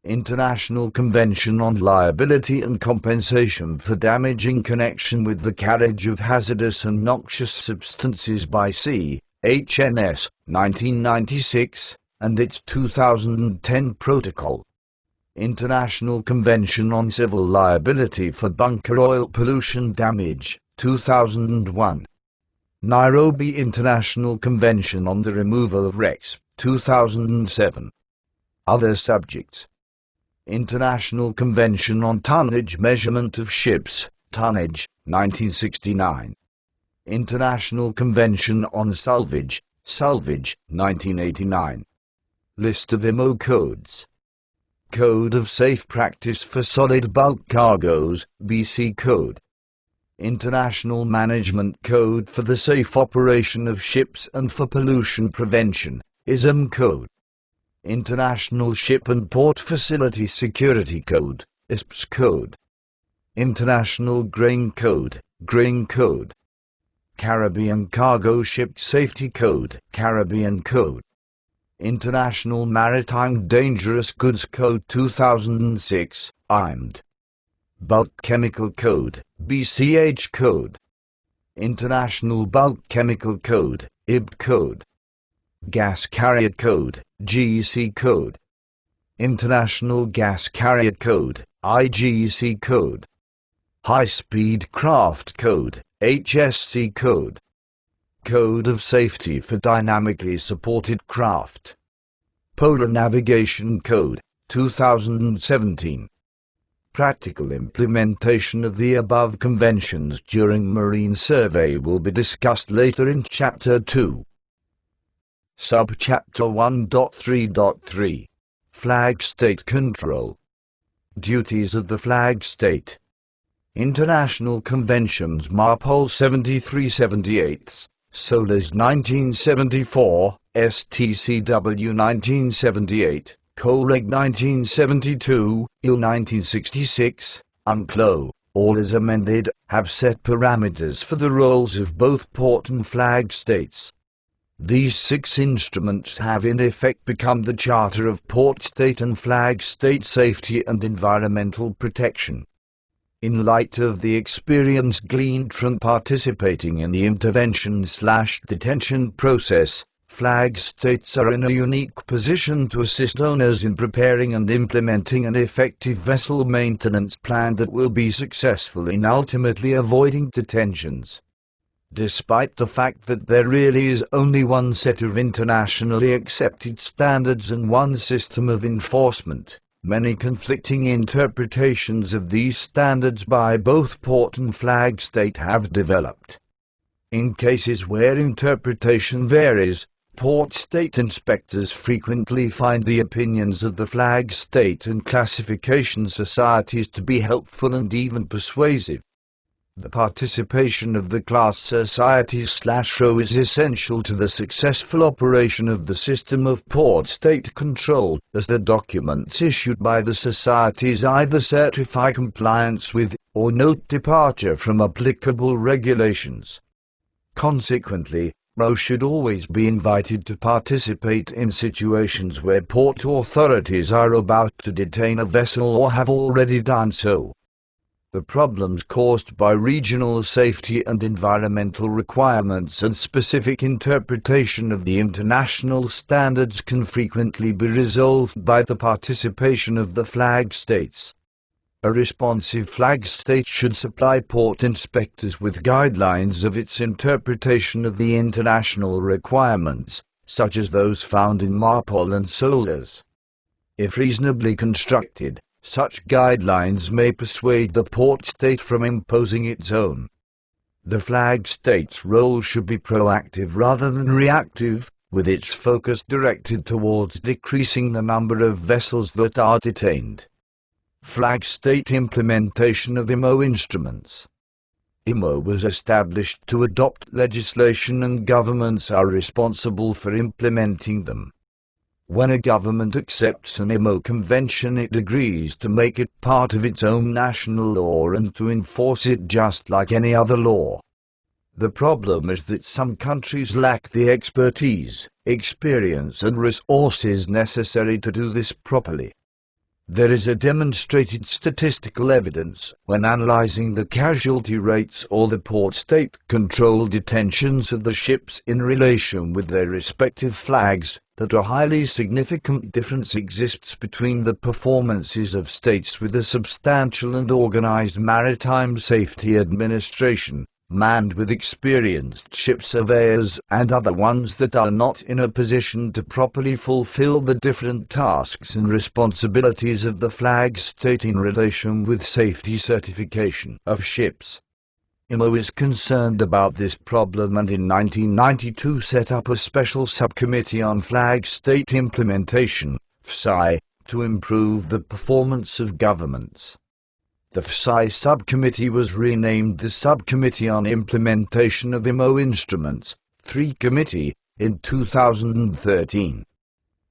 International Convention on Liability and Compensation for Damage in Connection with the Carriage of Hazardous and Noxious Substances by Sea, HNS, 1996. And its 2010 Protocol. International Convention on Civil Liability for Bunker Oil Pollution Damage, 2001. Nairobi International Convention on the Removal of Wrecks, 2007. Other subjects. International Convention on Tonnage Measurement of Ships, Tonnage, 1969. International Convention on Salvage, Salvage, 1989. List of IMO codes. Code of Safe Practice for Solid Bulk Cargoes, BC Code. International Management Code for the Safe Operation of Ships and for Pollution Prevention, ISM Code. International Ship and Port Facility Security Code, ISPS Code. International Grain Code, Grain Code. Caribbean Cargo Ship Safety Code, Caribbean Code. International Maritime Dangerous Goods Code 2006, IMD. Bulk Chemical Code, BCH Code. International Bulk Chemical Code, IB Code. Gas Carrier Code, GC Code. International Gas Carrier Code, IGC Code. High Speed Craft Code, HSC Code. Code of Safety for Dynamically Supported Craft. Polar Navigation Code, 2017. Practical implementation of the above conventions during marine survey will be discussed later in Chapter 2. Subchapter 1.3.3 Flag State Control. Duties of the Flag State. International Conventions MARPOL 7378, SOLAS 1974, STCW 1978, COLEG 1972, IL 1966, UNCLOS, all as amended, have set parameters for the roles of both port and flag states. These 6 instruments have in effect become the Charter of Port State and Flag State Safety and Environmental Protection. In light of the experience gleaned from participating in the intervention/detention process, flag states are in a unique position to assist owners in preparing and implementing an effective vessel maintenance plan that will be successful in ultimately avoiding detentions. Despite the fact that there really is only one set of internationally accepted standards and one system of enforcement, many conflicting interpretations of these standards by both port and flag state have developed. In cases where interpretation varies, port state inspectors frequently find the opinions of the flag state and classification societies to be helpful and even persuasive. The participation of the class societies/RO is essential to the successful operation of the system of port-state control, as the documents issued by the societies either certify compliance with, or note departure from applicable regulations. Consequently, RO should always be invited to participate in situations where port authorities are about to detain a vessel or have already done so. The problems caused by regional safety and environmental requirements and specific interpretation of the international standards can frequently be resolved by the participation of the flag states. A responsive flag state should supply port inspectors with guidelines of its interpretation of the international requirements, such as those found in MARPOL and SOLAS. If reasonably constructed, such guidelines may persuade the port state from imposing its own. The flag state's role should be proactive rather than reactive, with its focus directed towards decreasing the number of vessels that are detained. Flag state implementation of IMO instruments. IMO was established to adopt legislation and governments are responsible for implementing them. When a government accepts an IMO convention, it agrees to make it part of its own national law and to enforce it just like any other law. The problem is that some countries lack the expertise, experience and resources necessary to do this properly. There is a demonstrated statistical evidence when analyzing the casualty rates or the port state control detentions of the ships in relation with their respective flags, that a highly significant difference exists between the performances of states with a substantial and organized maritime safety administration, manned with experienced ship surveyors, and other ones that are not in a position to properly fulfill the different tasks and responsibilities of the flag state in relation with safety certification of ships. IMO is concerned about this problem and in 1992 set up a special subcommittee on flag state implementation, FSI, to improve the performance of governments. The FSI subcommittee was renamed the Subcommittee on Implementation of IMO Instruments, 3 Committee, in 2013.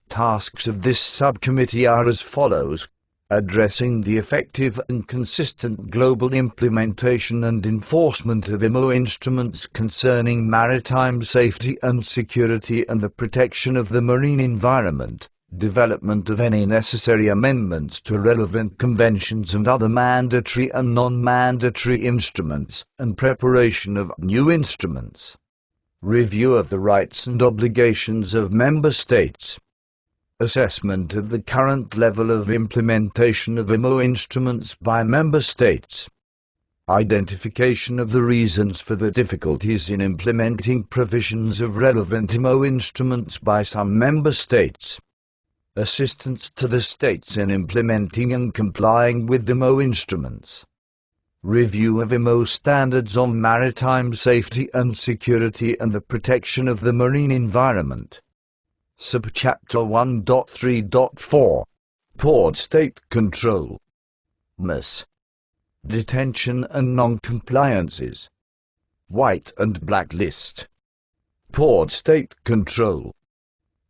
Tasks of this subcommittee are as follows: addressing the effective and consistent global implementation and enforcement of IMO instruments concerning maritime safety and security and the protection of the marine environment, development of any necessary amendments to relevant conventions and other mandatory and non-mandatory instruments, and preparation of new instruments. Review of the rights and obligations of member states. Assessment of the current level of implementation of IMO instruments by member states. Identification of the reasons for the difficulties in implementing provisions of relevant IMO instruments by some member states. assistance to the states in implementing and complying with IMO instruments, review of IMO standards on maritime safety and security and the protection of the marine environment. Subchapter 1.3.4 Port State Control. MS. Detention and non-compliances. White and blacklist. Port State Control.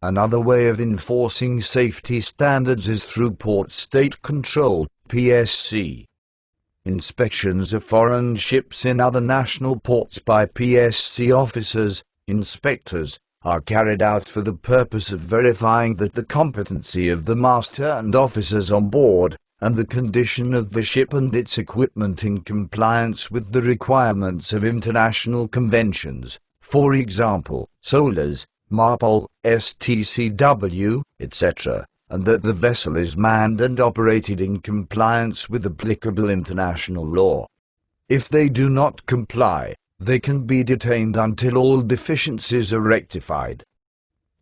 Another way of enforcing safety standards is through Port State Control, PSC. Inspections of foreign ships in other national ports by PSC officers, inspectors, are carried out for the purpose of verifying that the competency of the master and officers on board, and the condition of the ship and its equipment in compliance with the requirements of international conventions, for example, SOLAS, MARPOL, STCW, etc., and that the vessel is manned and operated in compliance with applicable international law. If they do not comply, they can be detained until all deficiencies are rectified.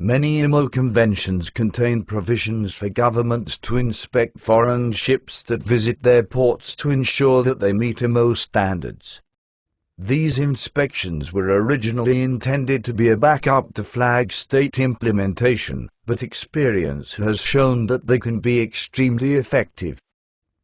Many IMO conventions contain provisions for governments to inspect foreign ships that visit their ports to ensure that they meet IMO standards. These inspections were originally intended to be a backup to flag state implementation, but experience has shown that they can be extremely effective.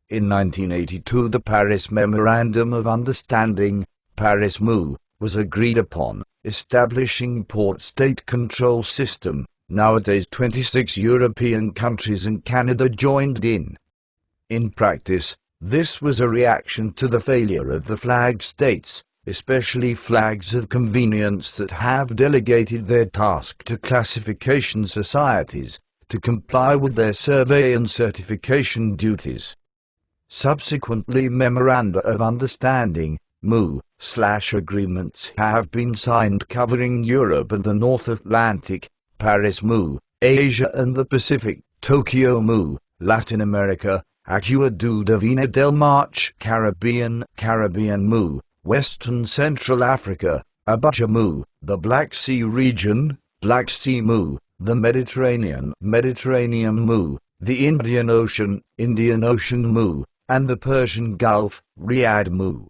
In 1982, the Paris Memorandum of Understanding, Paris MOU, was agreed upon, establishing Port State Control System. Nowadays 26 European countries and Canada joined in. In practice, this was a reaction to the failure of the flag states, especially flags of convenience that have delegated their task to classification societies, to comply with their survey and certification duties. Subsequently, Memoranda of Understanding, MOU/agreements have been signed covering Europe and the North Atlantic, Paris MOU, Asia and the Pacific, Tokyo MOU, Latin America, Acueducto de Vina del March, Caribbean MOU, Western Central Africa, Abuja MOU, the Black Sea region, Black Sea MOU, the Mediterranean MOU, the Indian Ocean MOU, and the Persian Gulf, Riyadh MOU.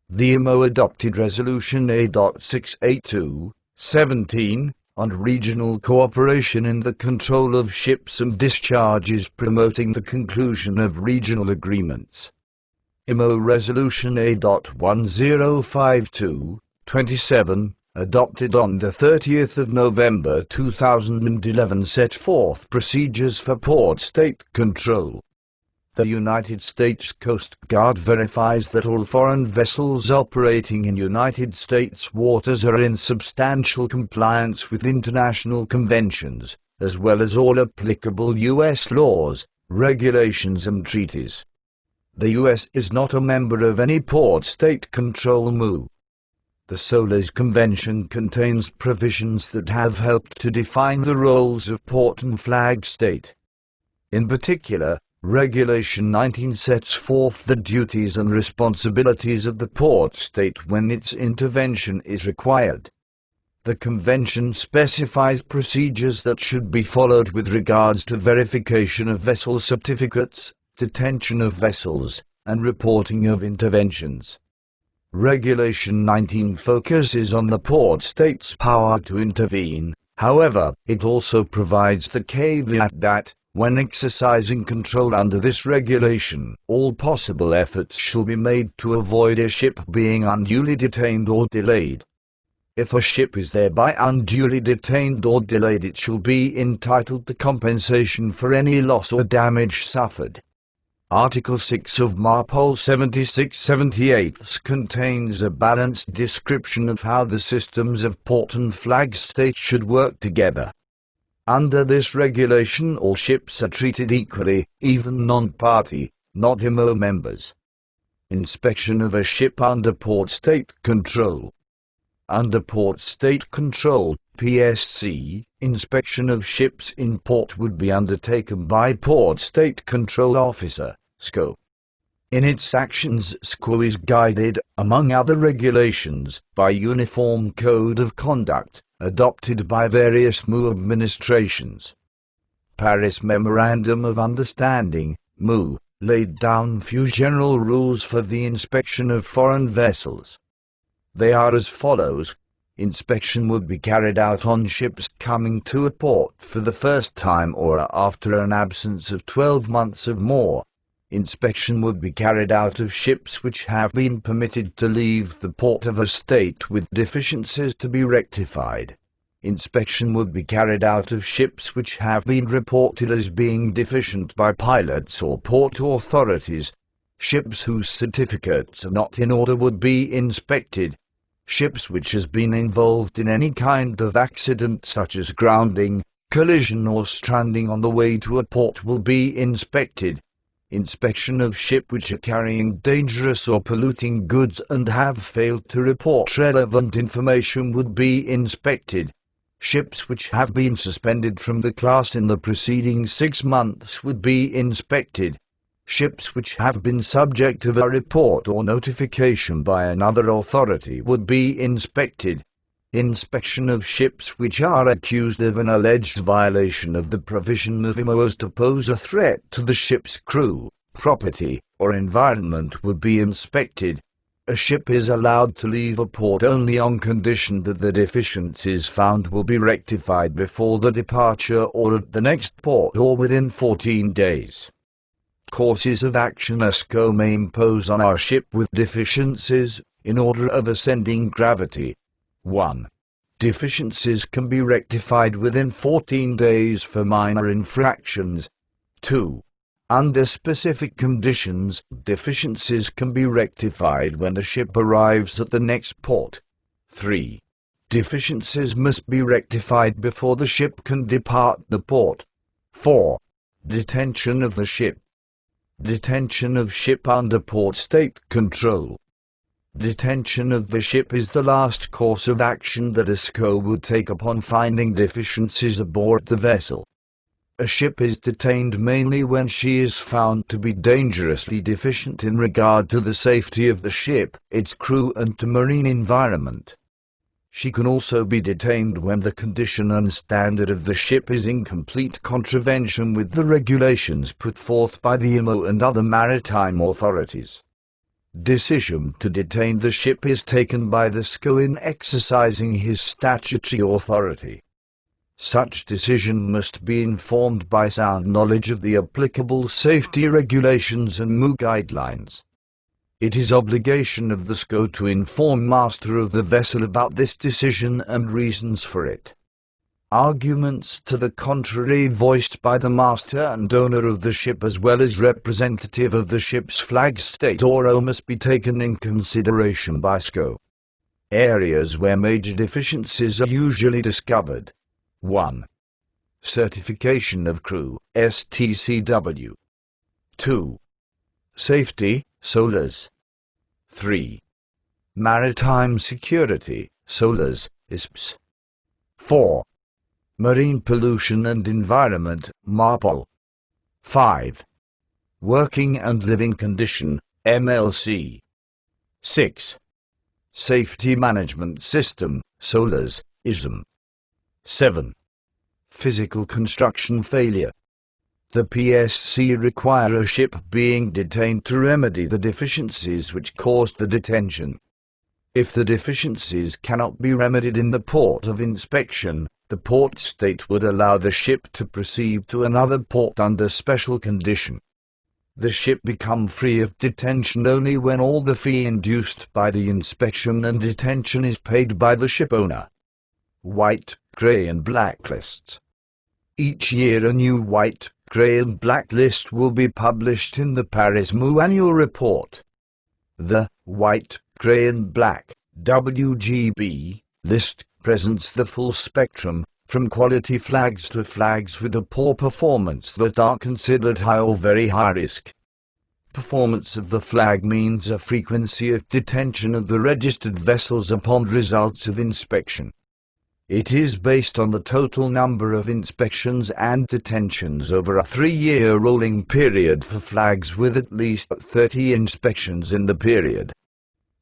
The IMO adopted Resolution A.682/17 on regional cooperation in the control of ships and discharges, promoting the conclusion of regional agreements. IMO Resolution A.1052/27, adopted on the 30th of November 2011, set forth procedures for port state control. The United States Coast Guard verifies that all foreign vessels operating in United States waters are in substantial compliance with international conventions, as well as all applicable U.S. laws, regulations and treaties. The U.S. is not a member of any port state control MOU. The SOLAS Convention contains provisions that have helped to define the roles of port and flag state. In particular, Regulation 19 sets forth the duties and responsibilities of the port state when its intervention is required. The Convention specifies procedures that should be followed with regards to verification of vessel certificates, detention of vessels, and reporting of interventions. Regulation 19 focuses on the port state's power to intervene. However, it also provides the caveat that, when exercising control under this regulation, all possible efforts shall be made to avoid a ship being unduly detained or delayed. If a ship is thereby unduly detained or delayed, it shall be entitled to compensation for any loss or damage suffered. Article 6 of MARPOL 76/78 contains a balanced description of how the systems of port and flag state should work together. Under this regulation, all ships are treated equally, even non-party, not IMO members. Inspection of a ship under port state control. Under port state control, PSC, inspection of ships in port would be undertaken by Port State Control Officer, SCO. In its actions, SCO is guided, among other regulations, by Uniform Code of Conduct, adopted by various MOU administrations. Paris Memorandum of Understanding, MOU, laid down few general rules for the inspection of foreign vessels. They are as follows. Inspection would be carried out on ships coming to a port for the first time or after an absence of 12 months or more. Inspection would be carried out of ships which have been permitted to leave the port of a state with deficiencies to be rectified. Inspection would be carried out of ships which have been reported as being deficient by pilots or port authorities. Ships whose certificates are not in order would be inspected. Ships which has been involved in any kind of accident such as grounding, collision or stranding on the way to a port will be inspected. Inspection of ships which are carrying dangerous or polluting goods and have failed to report relevant information would be inspected. Ships which have been suspended from the class in the preceding 6 months would be inspected. Ships which have been subject of a report or notification by another authority would be inspected. Inspection of ships which are accused of an alleged violation of the provision of IMO to pose a threat to the ship's crew, property, or environment would be inspected. A ship is allowed to leave a port only on condition that the deficiencies found will be rectified before the departure or at the next port or within 14 days. Courses of action a SCO may impose on our ship with deficiencies, in order of ascending gravity. 1. Deficiencies can be rectified within 14 days for minor infractions. 2. Under specific conditions, deficiencies can be rectified when the ship arrives at the next port. 3. Deficiencies must be rectified before the ship can depart the port. 4. Detention of the ship. Detention of ship under port state control. Detention of the ship is the last course of action that a SCO would take upon finding deficiencies aboard the vessel. A ship is detained mainly when she is found to be dangerously deficient in regard to the safety of the ship, its crew and to marine environment. She can also be detained when the condition and standard of the ship is in complete contravention with the regulations put forth by the IMO and other maritime authorities. Decision to detain the ship is taken by the SCO in exercising his statutory authority. Such decision must be informed by sound knowledge of the applicable safety regulations and MOU guidelines. It is obligation of the SCO to inform master of the vessel about this decision and reasons for it. Arguments to the contrary voiced by the master and owner of the ship as well as representative of the ship's flag state or O must be taken in consideration by SCO. Areas where major deficiencies are usually discovered. 1. Certification of crew, STCW. 2. Safety, SOLAS. 3. Maritime security, SOLAS, ISPS. 4. Marine pollution and environment, MARPOL. 5. Working and living condition, MLC. 6. Safety management system, SOLAS, ISM. 7. Physical construction failure. The PSC require a ship being detained to remedy the deficiencies which caused the detention. If the deficiencies cannot be remedied in the port of inspection, the port state would allow the ship to proceed to another port under special condition. The ship become free of detention only when all the fee induced by the inspection and detention is paid by the ship owner. White, grey and black lists. Each year a new white, grey and black list will be published in the Paris MOU annual report. The white, grey and black WGB list presents the full spectrum, from quality flags to flags with a poor performance that are considered high or very high risk. Performance of the flag means a frequency of detention of the registered vessels upon results of inspection. It is based on the total number of inspections and detentions over a 3-year rolling period for flags with at least 30 inspections in the period.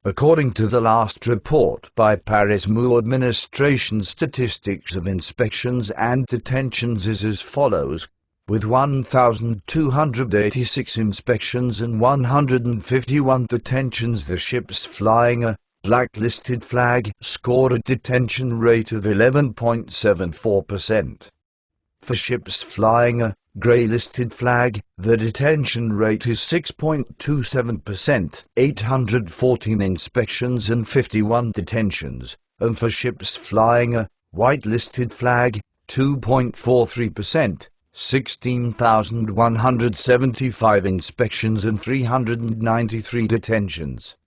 According to the last report by Paris MOU administration, statistics of inspections and detentions is as follows. with 1,286 inspections and 151 detentions. The ships flying a blacklisted flag scored a detention rate of 11.74%. For ships flying a grey-listed flag, the detention rate is 6.27%, 814 inspections and 51 detentions, and for ships flying a white-listed flag, 2.43%, 16,175 inspections and 393 detentions.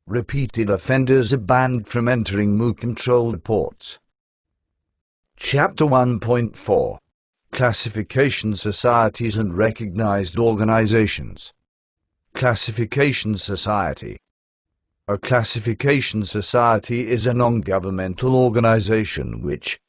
Repeated offenders are banned from entering MU-controlled ports. Chapter 1.4 Classification Societies and Recognized Organizations. Classification Society. A classification society is a non-governmental organization which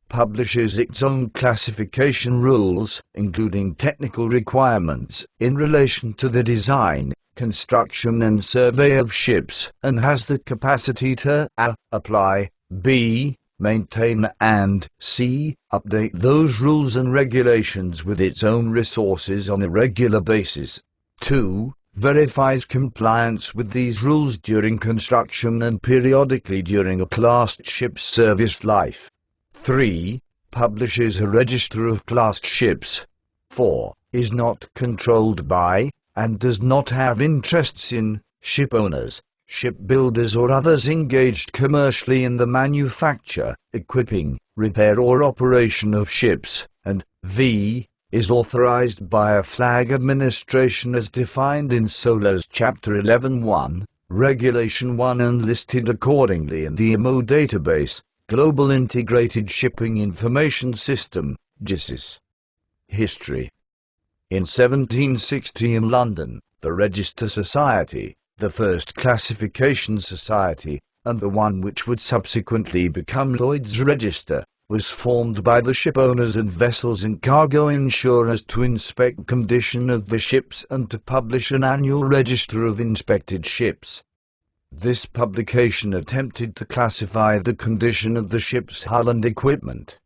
publishes its own classification rules, including technical requirements in relation to the design, construction and survey of ships, and has the capacity to a. apply, b. maintain and c. update those rules and regulations with its own resources on a regular basis. 2. Verifies compliance with these rules during construction and periodically during a classed ship's service life. 3. Publishes a register of classed ships. 4. Is not controlled by, and does not have interests in, ship owners, shipbuilders or others engaged commercially in the manufacture, equipping, repair or operation of ships, and v. is authorized by a flag administration as defined in SOLAS Chapter 11.1, Regulation 1 and listed accordingly in the IMO database, Global Integrated Shipping Information System, GISIS. History. In 1760 in London, the Register Society, the first classification society, and the one which would subsequently become Lloyd's Register, was formed by the ship owners and vessels and cargo insurers to inspect condition of the ships and to publish an annual register of inspected ships. This publication attempted to classify the condition of the ship's hull and equipment.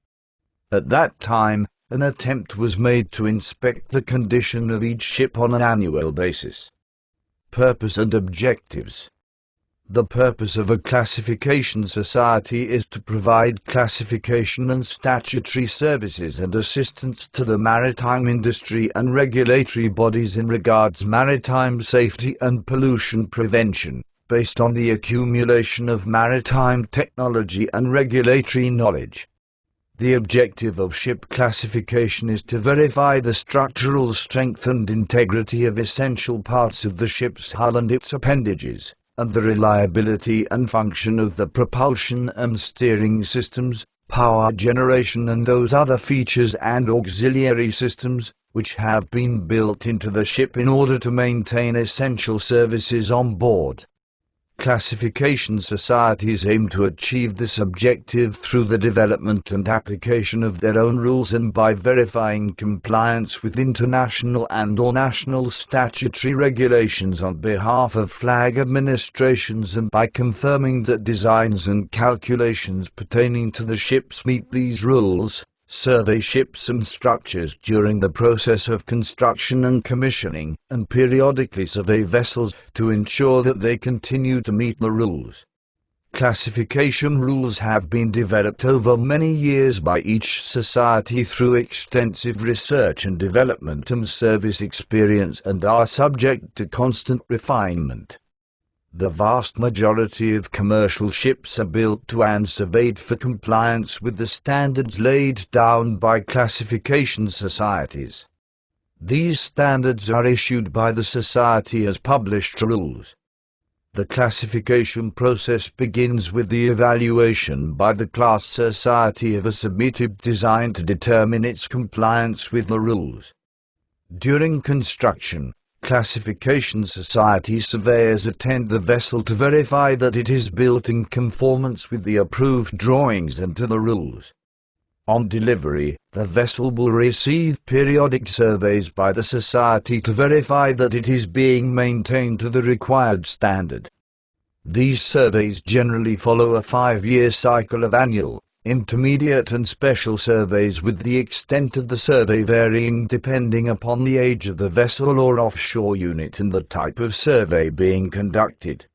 At that time, an attempt was made to inspect the condition of each ship on an annual basis. Purpose and objectives. The purpose of a classification society is to provide classification and statutory services and assistance to the maritime industry and regulatory bodies in regards maritime safety and pollution prevention, based on the accumulation of maritime technology and regulatory knowledge. The objective of ship classification is to verify the structural strength and integrity of essential parts of the ship's hull and its appendages, and the reliability and function of the propulsion and steering systems, power generation and those other features and auxiliary systems, which have been built into the ship in order to maintain essential services on board. Classification societies aim to achieve this objective through the development and application of their own rules and by verifying compliance with international and/or national statutory regulations on behalf of flag administrations and by confirming that designs and calculations pertaining to the ships meet these rules. Survey ships and structures during the process of construction and commissioning, and periodically survey vessels to ensure that they continue to meet the rules. Classification rules have been developed over many years by each society through extensive research and development and service experience and are subject to constant refinement. The vast majority of commercial ships are built to and surveyed for compliance with the standards laid down by classification societies. These standards are issued by the society as published rules. The classification process begins with the evaluation by the class society of a submitted design to determine its compliance with the rules. During construction, classification society surveyors attend the vessel to verify that it is built in conformance with the approved drawings and to the rules. On delivery, the vessel will receive periodic surveys by the society to verify that it is being maintained to the required standard. These surveys generally follow a 5-year cycle of annual, intermediate and special surveys, with the extent of the survey varying depending upon the age of the vessel or offshore unit and the type of survey being conducted.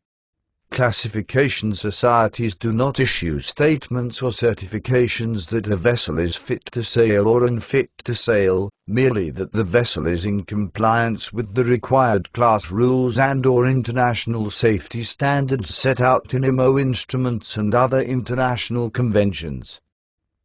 Classification societies do not issue statements or certifications that a vessel is fit to sail or unfit to sail, merely that the vessel is in compliance with the required class rules and/or international safety standards set out in IMO instruments and other international conventions.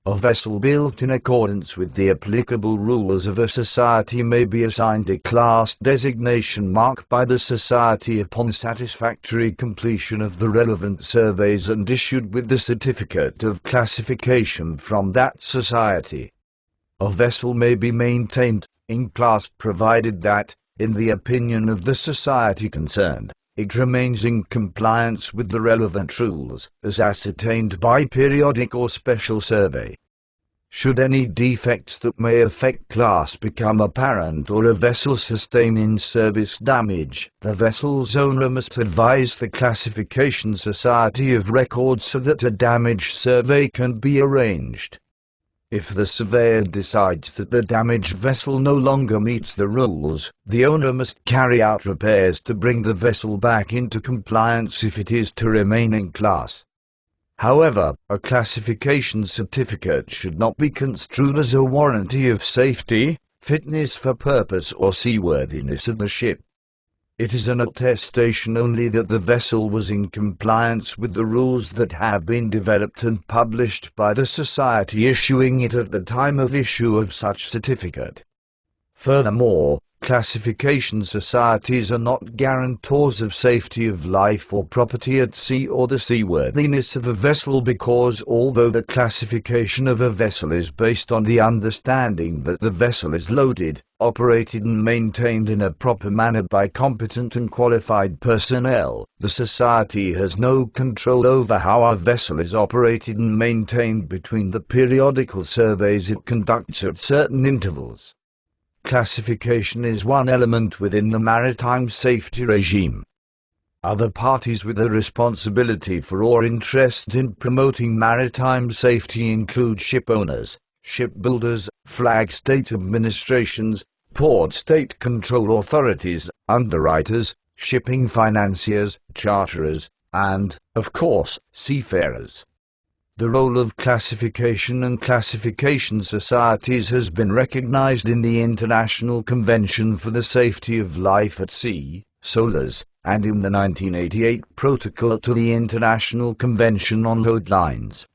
A vessel built in accordance with the applicable rules of a society may be assigned a class designation mark by the society upon satisfactory completion of the relevant surveys and issued with the certificate of classification from that society. A vessel may be maintained in class provided that, in the opinion of the society concerned, it remains in compliance with the relevant rules, as ascertained by periodic or special survey. Should any defects that may affect class become apparent or a vessel sustain in-service damage, the vessel's owner must advise the Classification Society of record so that a damage survey can be arranged. If the surveyor decides that the damaged vessel no longer meets the rules, the owner must carry out repairs to bring the vessel back into compliance if it is to remain in class. However, a classification certificate should not be construed as a warranty of safety, fitness for purpose, or seaworthiness of the ship. It is an attestation only that the vessel was in compliance with the rules that have been developed and published by the society issuing it at the time of issue of such certificate. Furthermore, classification societies are not guarantors of safety of life or property at sea or the seaworthiness of a vessel, because although the classification of a vessel is based on the understanding that the vessel is loaded, operated and maintained in a proper manner by competent and qualified personnel, the society has no control over how a vessel is operated and maintained between the periodical surveys it conducts at certain intervals. Classification is one element within the maritime safety regime. Other parties with a responsibility for or interest in promoting maritime safety include ship owners, shipbuilders, flag state administrations, port state control authorities, underwriters, shipping financiers, charterers, and, of course, seafarers. The role of classification and classification societies has been recognized in the International Convention for the Safety of Life at Sea, SOLAS, and in the 1988 Protocol to the International Convention on Load Lines.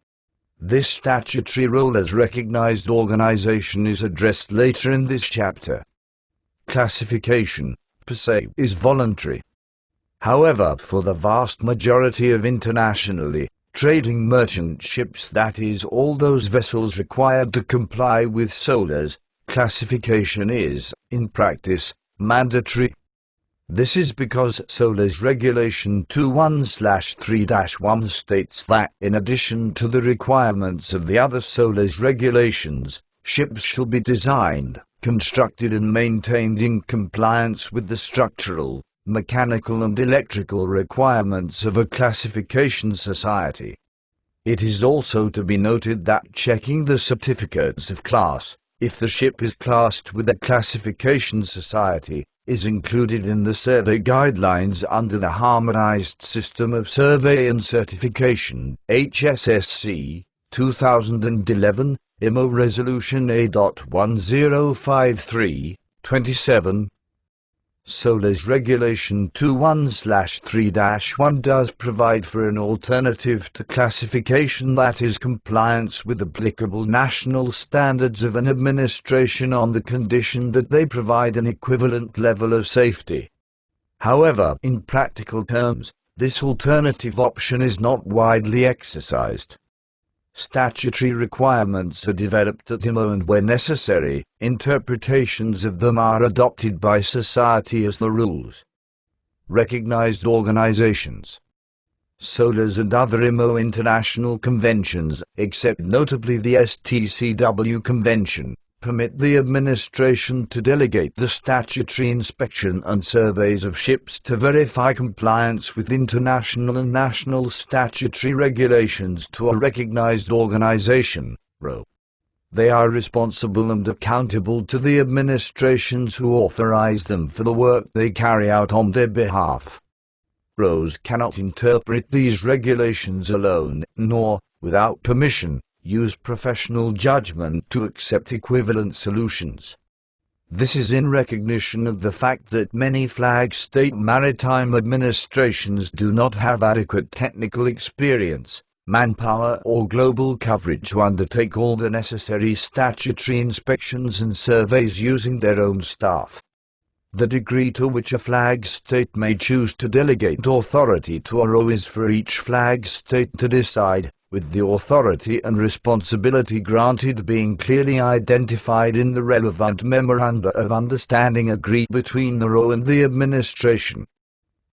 This statutory role as recognized organization is addressed later in this chapter. Classification, per se, is voluntary. However, for the vast majority of internationally trading merchant ships, that is, all those vessels required to comply with SOLAS, classification is, in practice, mandatory. This is because SOLAS Regulation 21/3-1 states that, in addition to the requirements of the other SOLAS regulations, ships shall be designed, constructed and maintained in compliance with the structural, mechanical and electrical requirements of a classification society. It is also to be noted that checking the certificates of class, if the ship is classed with a classification society, is included in the survey guidelines under the Harmonized System of Survey and Certification, HSSC, 2011, IMO Resolution A.1053, 27. SOLAS Regulation 21/3-1 does provide for an alternative to classification that is compliance with applicable national standards of an administration on the condition that they provide an equivalent level of safety. However, in practical terms, this alternative option is not widely exercised. Statutory requirements are developed at IMO, and where necessary, interpretations of them are adopted by society as the rules. Recognized organizations. SOLAS and other IMO international conventions, except notably the STCW Convention, permit the administration to delegate the statutory inspection and surveys of ships to verify compliance with international and national statutory regulations to a recognized organization, RO. They are responsible and accountable to the administrations who authorize them for the work they carry out on their behalf. ROs cannot interpret these regulations alone, nor, without permission, use professional judgment to accept equivalent solutions. This is in recognition of the fact that many flag state maritime administrations do not have adequate technical experience, manpower or global coverage to undertake all the necessary statutory inspections and surveys using their own staff. The degree to which a flag state may choose to delegate authority to a RO is for each flag state to decide, with the authority and responsibility granted being clearly identified in the relevant memoranda of understanding agreed between the RO and the administration.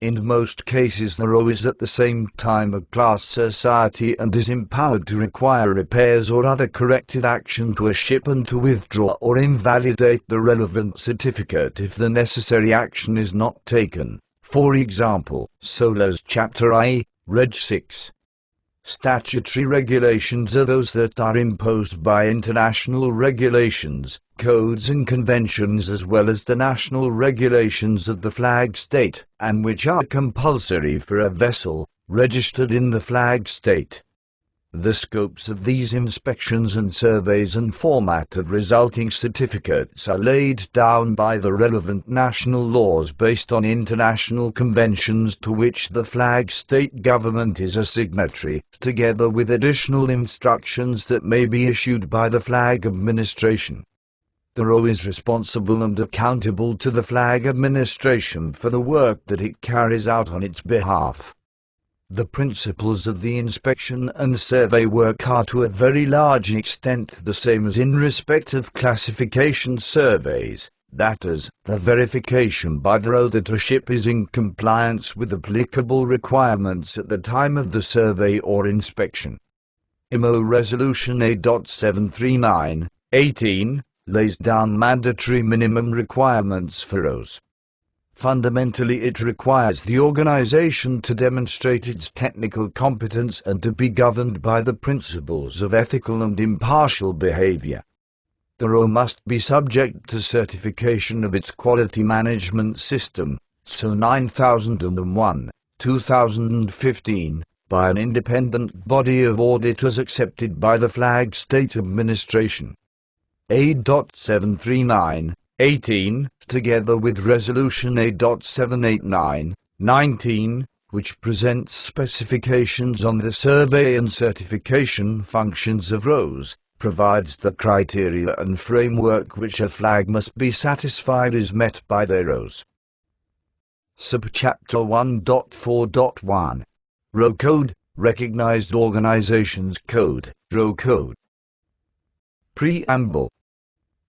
In most cases the RO is at the same time a class society and is empowered to require repairs or other corrective action to a ship and to withdraw or invalidate the relevant certificate if the necessary action is not taken. For example, SOLAS Chapter I, Reg 6. Statutory regulations are those that are imposed by international regulations, codes and conventions as well as the national regulations of the flag state, and which are compulsory for a vessel registered in the flag state. The scopes of these inspections and surveys and format of resulting certificates are laid down by the relevant national laws based on international conventions to which the flag state government is a signatory, together with additional instructions that may be issued by the flag administration. The RO is responsible and accountable to the flag administration for the work that it carries out on its behalf. The principles of the inspection and survey work are to a very large extent the same as in respect of classification surveys, that is, the verification by the RO that a ship is in compliance with applicable requirements at the time of the survey or inspection. IMO Resolution A.739/18 lays down mandatory minimum requirements for ROs. Fundamentally, it requires the organization to demonstrate its technical competence and to be governed by the principles of ethical and impartial behavior. The RO must be subject to certification of its quality management system, ISO 9001, 2015, by an independent body of auditors accepted by the flag state administration. A.739/18, together with Resolution A.789/19, which presents specifications on the survey and certification functions of ROs, provides the criteria and framework which a flag must be satisfied is met by their ROs. Subchapter 1.4.1 RO Code, Recognized Organizations Code, RO Code. Preamble.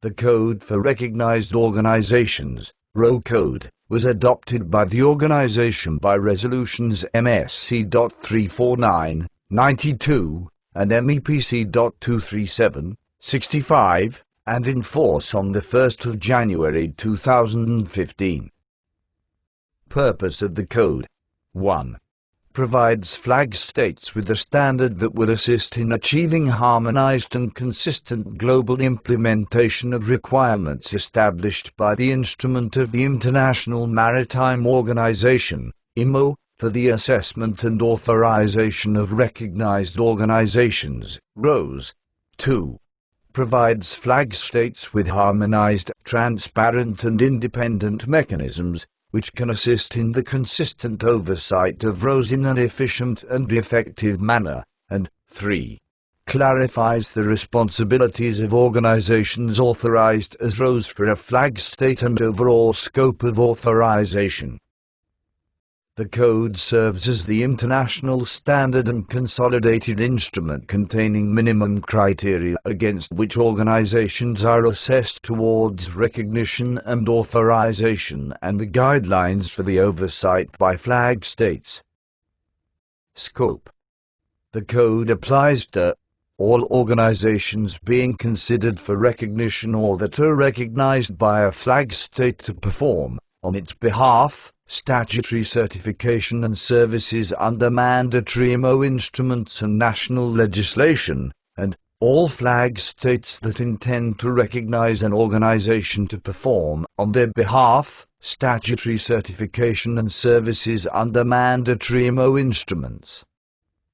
The Code for Recognized Organizations, RO Code, was adopted by the organization by Resolutions MSC.349/92 and MEPC.237/65, and in force on the 1st of January 2015. Purpose of the Code. 1. Provides flag states with a standard that will assist in achieving harmonized and consistent global implementation of requirements established by the instrument of the International Maritime Organization, IMO, for the assessment and authorization of recognized organizations, ROs. 2. Provides flag states with harmonized, transparent and independent mechanisms which can assist in the consistent oversight of ROs in an efficient and effective manner, and 3. Clarifies the responsibilities of organizations authorized as ROs for a flag state and overall scope of authorization. The Code serves as the international standard and consolidated instrument containing minimum criteria against which organizations are assessed towards recognition and authorization and the guidelines for the oversight by flag states. Scope. The Code applies to all organizations being considered for recognition or that are recognized by a flag state to perform, on its behalf, statutory certification and services under mandatory IMO instruments and national legislation, and all flag states that intend to recognize an organization to perform, on their behalf, statutory certification and services under mandatory IMO instruments.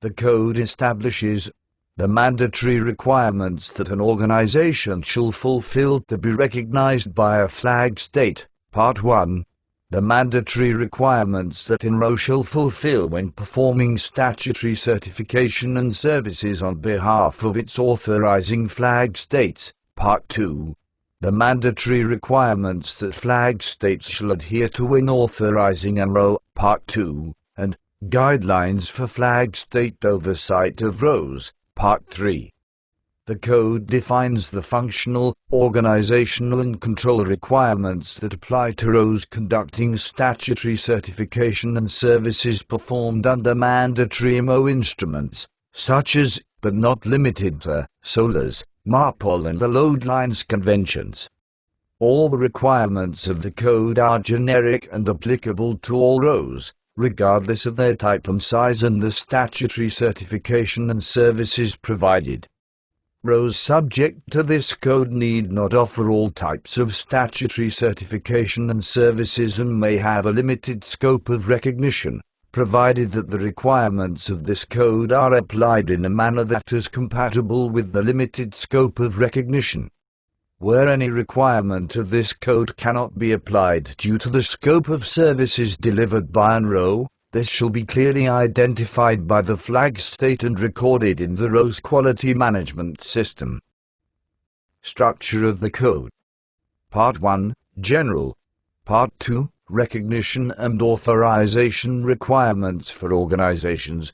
The Code establishes the mandatory requirements that an organization shall fulfill to be recognized by a flag state. Part 1. The mandatory requirements that INRO shall fulfill when performing statutory certification and services on behalf of its authorizing flag states. Part 2. The mandatory requirements that flag states shall adhere to in authorizing INRO. Part 2. And guidelines for flag state oversight of ROs. Part 3. The Code defines the functional, organizational and control requirements that apply to ROs conducting statutory certification and services performed under mandatory IMO instruments, such as, but not limited to, SOLAS, MARPOL and the Load Lines Conventions. All the requirements of the Code are generic and applicable to all ROs, regardless of their type and size and the statutory certification and services provided. ROs subject to this code need not offer all types of statutory certification and services and may have a limited scope of recognition, provided that the requirements of this code are applied in a manner that is compatible with the limited scope of recognition. Where any requirement of this code cannot be applied due to the scope of services delivered by an RO, this shall be clearly identified by the flag state and recorded in the RO's quality management system. Structure of the Code. Part 1, General. Part 2, Recognition and Authorization Requirements for Organizations.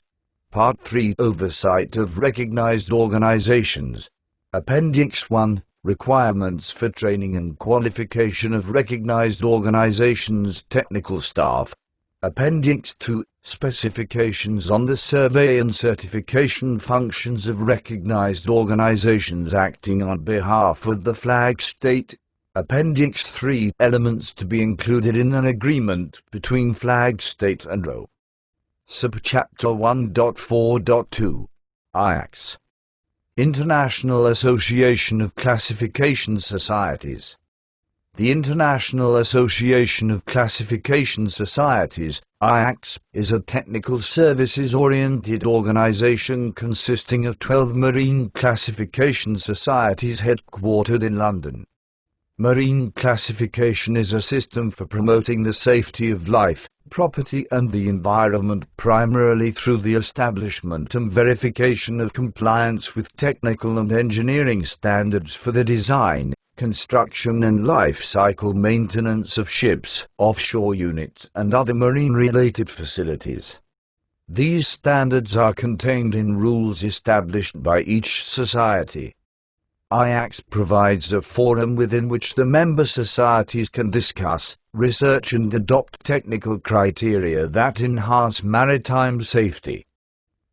Part 3, Oversight of Recognized Organizations. Appendix 1, Requirements for Training and Qualification of Recognized Organizations' Technical Staff. Appendix 2, Specifications on the Survey and Certification Functions of Recognized Organizations acting on behalf of the flag state. Appendix 3, Elements to be included in an agreement between flag state and RO. Subchapter 1.4.2. IACS. International Association of Classification Societies. The International Association of Classification Societies, IACS, is a technical services-oriented organization consisting of 12 marine classification societies headquartered in London. Marine classification is a system for promoting the safety of life, property and the environment primarily through the establishment and verification of compliance with technical and engineering standards for the design, construction and life cycle maintenance of ships, offshore units and other marine-related facilities. These standards are contained in rules established by each society. IACS provides a forum within which the member societies can discuss, research and adopt technical criteria that enhance maritime safety.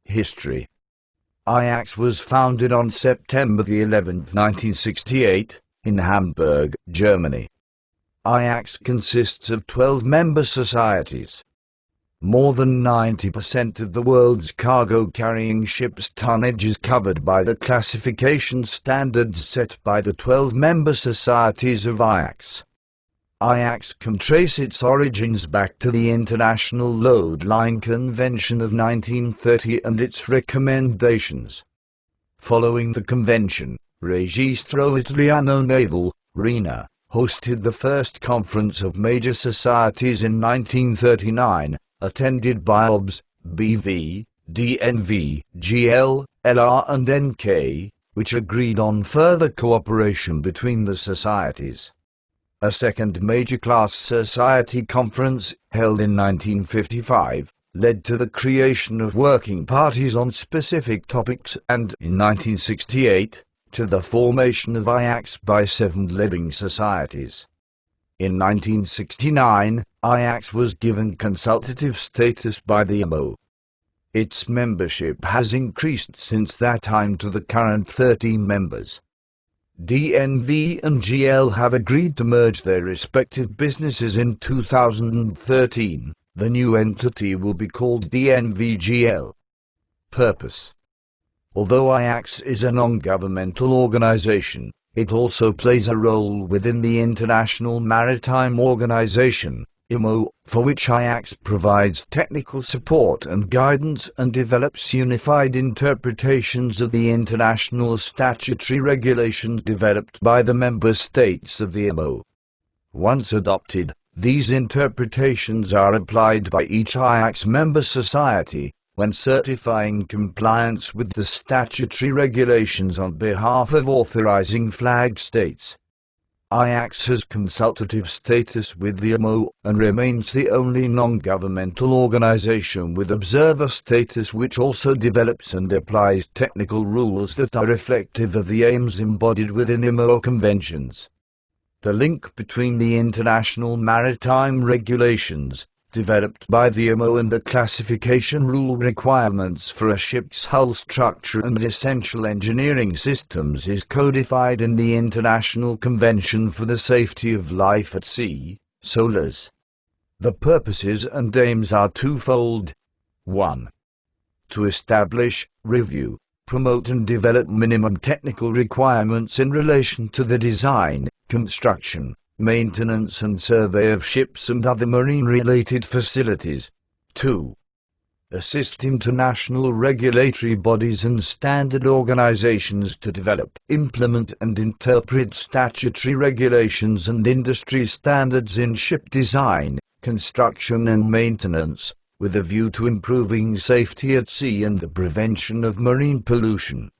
History. IACS was founded on September 11, 1968, in Hamburg, Germany. IACS consists of 12 member societies. More than 90% of the world's cargo-carrying ships' tonnage is covered by the classification standards set by the 12 member societies of IACS. IACS can trace its origins back to the International Load Line Convention of 1930 and its recommendations. Following the convention, Registro Italiano Naval, RINA, hosted the first conference of major societies in 1939, attended by OBS, BV, DNV, GL, LR and NK, which agreed on further cooperation between the societies. A second major class society conference, held in 1955, led to the creation of working parties on specific topics and, in 1968, to the formation of IACS by 7 leading societies. In 1969, IACS was given consultative status by the IMO. Its membership has increased since that time to the current 13 members. DNV and GL have agreed to merge their respective businesses in 2013. The new entity will be called DNV-GL. Purpose. Although IACS is a non-governmental organization, it also plays a role within the International Maritime Organization, IMO, for which IACS provides technical support and guidance and develops unified interpretations of the international statutory regulations developed by the member states of the IMO. Once adopted, these interpretations are applied by each IACS member society when certifying compliance with the statutory regulations on behalf of authorizing flag states. IACS has consultative status with the IMO and remains the only non-governmental organization with observer status which also develops and applies technical rules that are reflective of the aims embodied within IMO conventions. The link between the international maritime regulations developed by the IMO and the classification rule requirements for a ship's hull structure and essential engineering systems is codified in the International Convention for the Safety of Life at Sea, SOLAS. The purposes and aims are twofold. 1. To establish, review, promote and develop minimum technical requirements in relation to the design, construction, maintenance and survey of ships and other marine-related facilities. 2. Assist international regulatory bodies and standard organizations to develop, implement and interpret statutory regulations and industry standards in ship design, construction and maintenance, with a view to improving safety at sea and the prevention of marine pollution.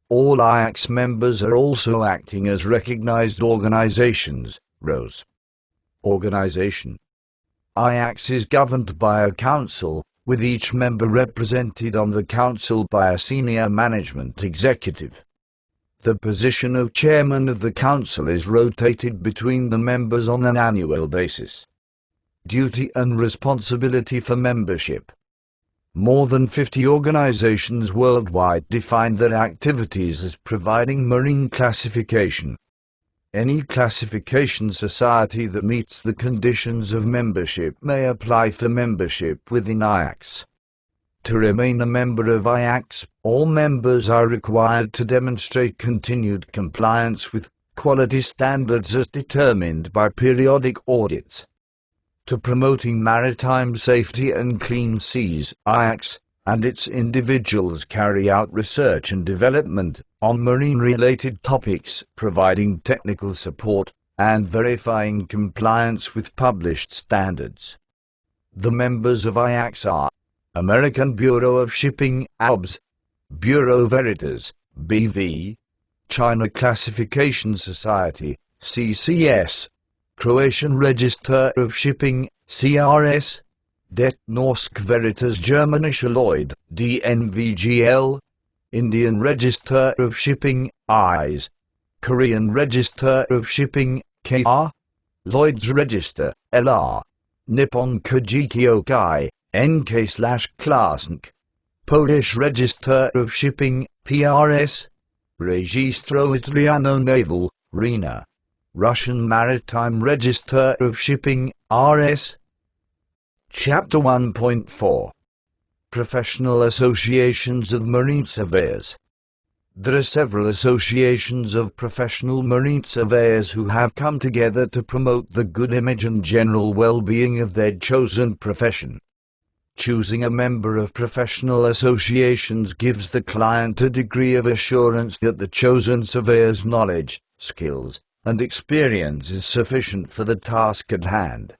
All IACS members are also acting as recognized organizations, ROS. Organization. IACS is governed by a council, with each member represented on the council by a senior management executive. The position of chairman of the council is rotated between the members on an annual basis. Duty and responsibility for membership. More than 50 organizations worldwide define their activities as providing marine classification. Any classification society that meets the conditions of membership may apply for membership within IACS. To remain a member of IACS, all members are required to demonstrate continued compliance with quality standards as determined by periodic audits. To promoting maritime safety and clean seas, IACS and its individuals carry out research and development on marine-related topics, providing technical support and verifying compliance with published standards. The members of IACS are American Bureau of Shipping, ABS, Bureau Veritas, BV, China Classification Society, CCS, Croatian Register of Shipping, CRS, Det Norsk Veritas Germanische Lloyd, DNVGL, Indian Register of Shipping, IS, Korean Register of Shipping, KR, Lloyd's Register, LR, Nippon Kojiki Okai, NK/Klasnk, Polish Register of Shipping, PRS, Registro Italiano Naval, RINA, Russian Maritime Register of Shipping, RS. Chapter 1.4 Professional Associations of Marine Surveyors. There are several associations of professional marine surveyors who have come together to promote the good image and general well-being of their chosen profession. Choosing a member of professional associations gives the client a degree of assurance that the chosen surveyor's knowledge, skills, and experience is sufficient for the task at hand.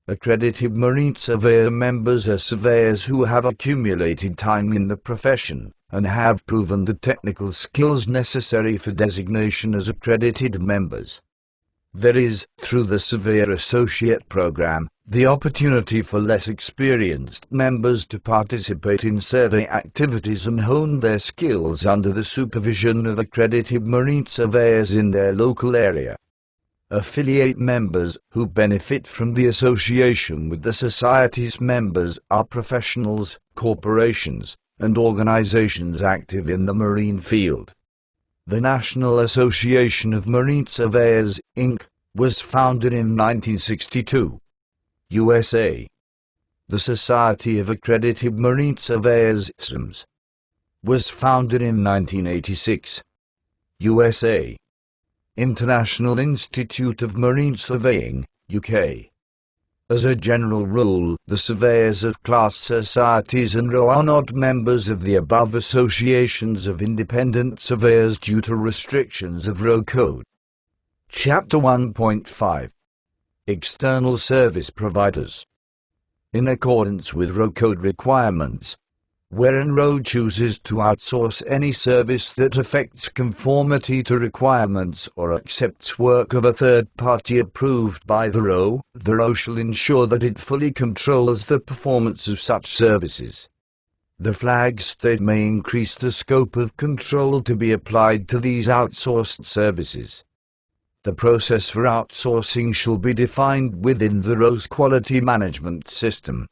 Accredited marine surveyor members are surveyors who have accumulated time in the profession and have proven the technical skills necessary for designation as accredited members. There is, through the Surveyor Associate Program, the opportunity for less experienced members to participate in survey activities and hone their skills under the supervision of accredited marine surveyors in their local area. Affiliate members who benefit from the association with the Society's members are professionals, corporations, and organizations active in the marine field. The National Association of Marine Surveyors, Inc., was founded in 1962. USA. The Society of Accredited Marine Surveyors, SAMS, was founded in 1986. USA. International Institute of Marine Surveying, UK. As a general rule, the surveyors of class societies and RO are not members of the above associations of independent surveyors due to restrictions of RO Code. Chapter 1.5. External Service Providers. In accordance with RO Code requirements, wherein RO chooses to outsource any service that affects conformity to requirements or accepts work of a third party approved by the RO shall ensure that it fully controls the performance of such services. The flag state may increase the scope of control to be applied to these outsourced services. The process for outsourcing shall be defined within the RO's quality management system.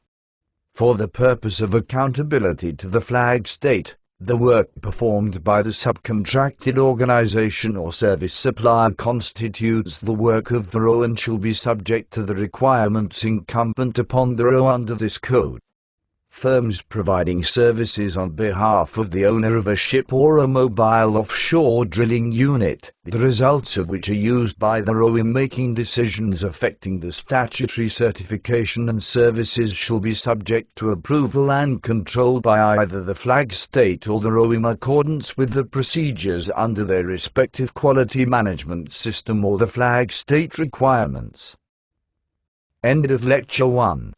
For the purpose of accountability to the flag state, the work performed by the subcontracted organization or service supplier constitutes the work of the RO and shall be subject to the requirements incumbent upon the RO under this code. Firms providing services on behalf of the owner of a ship or a mobile offshore drilling unit, the results of which are used by the RO in making decisions affecting the statutory certification and services shall be subject to approval and control by either the flag state or the RO in accordance with the procedures under their respective quality management system or the flag state requirements. End of Lecture 1.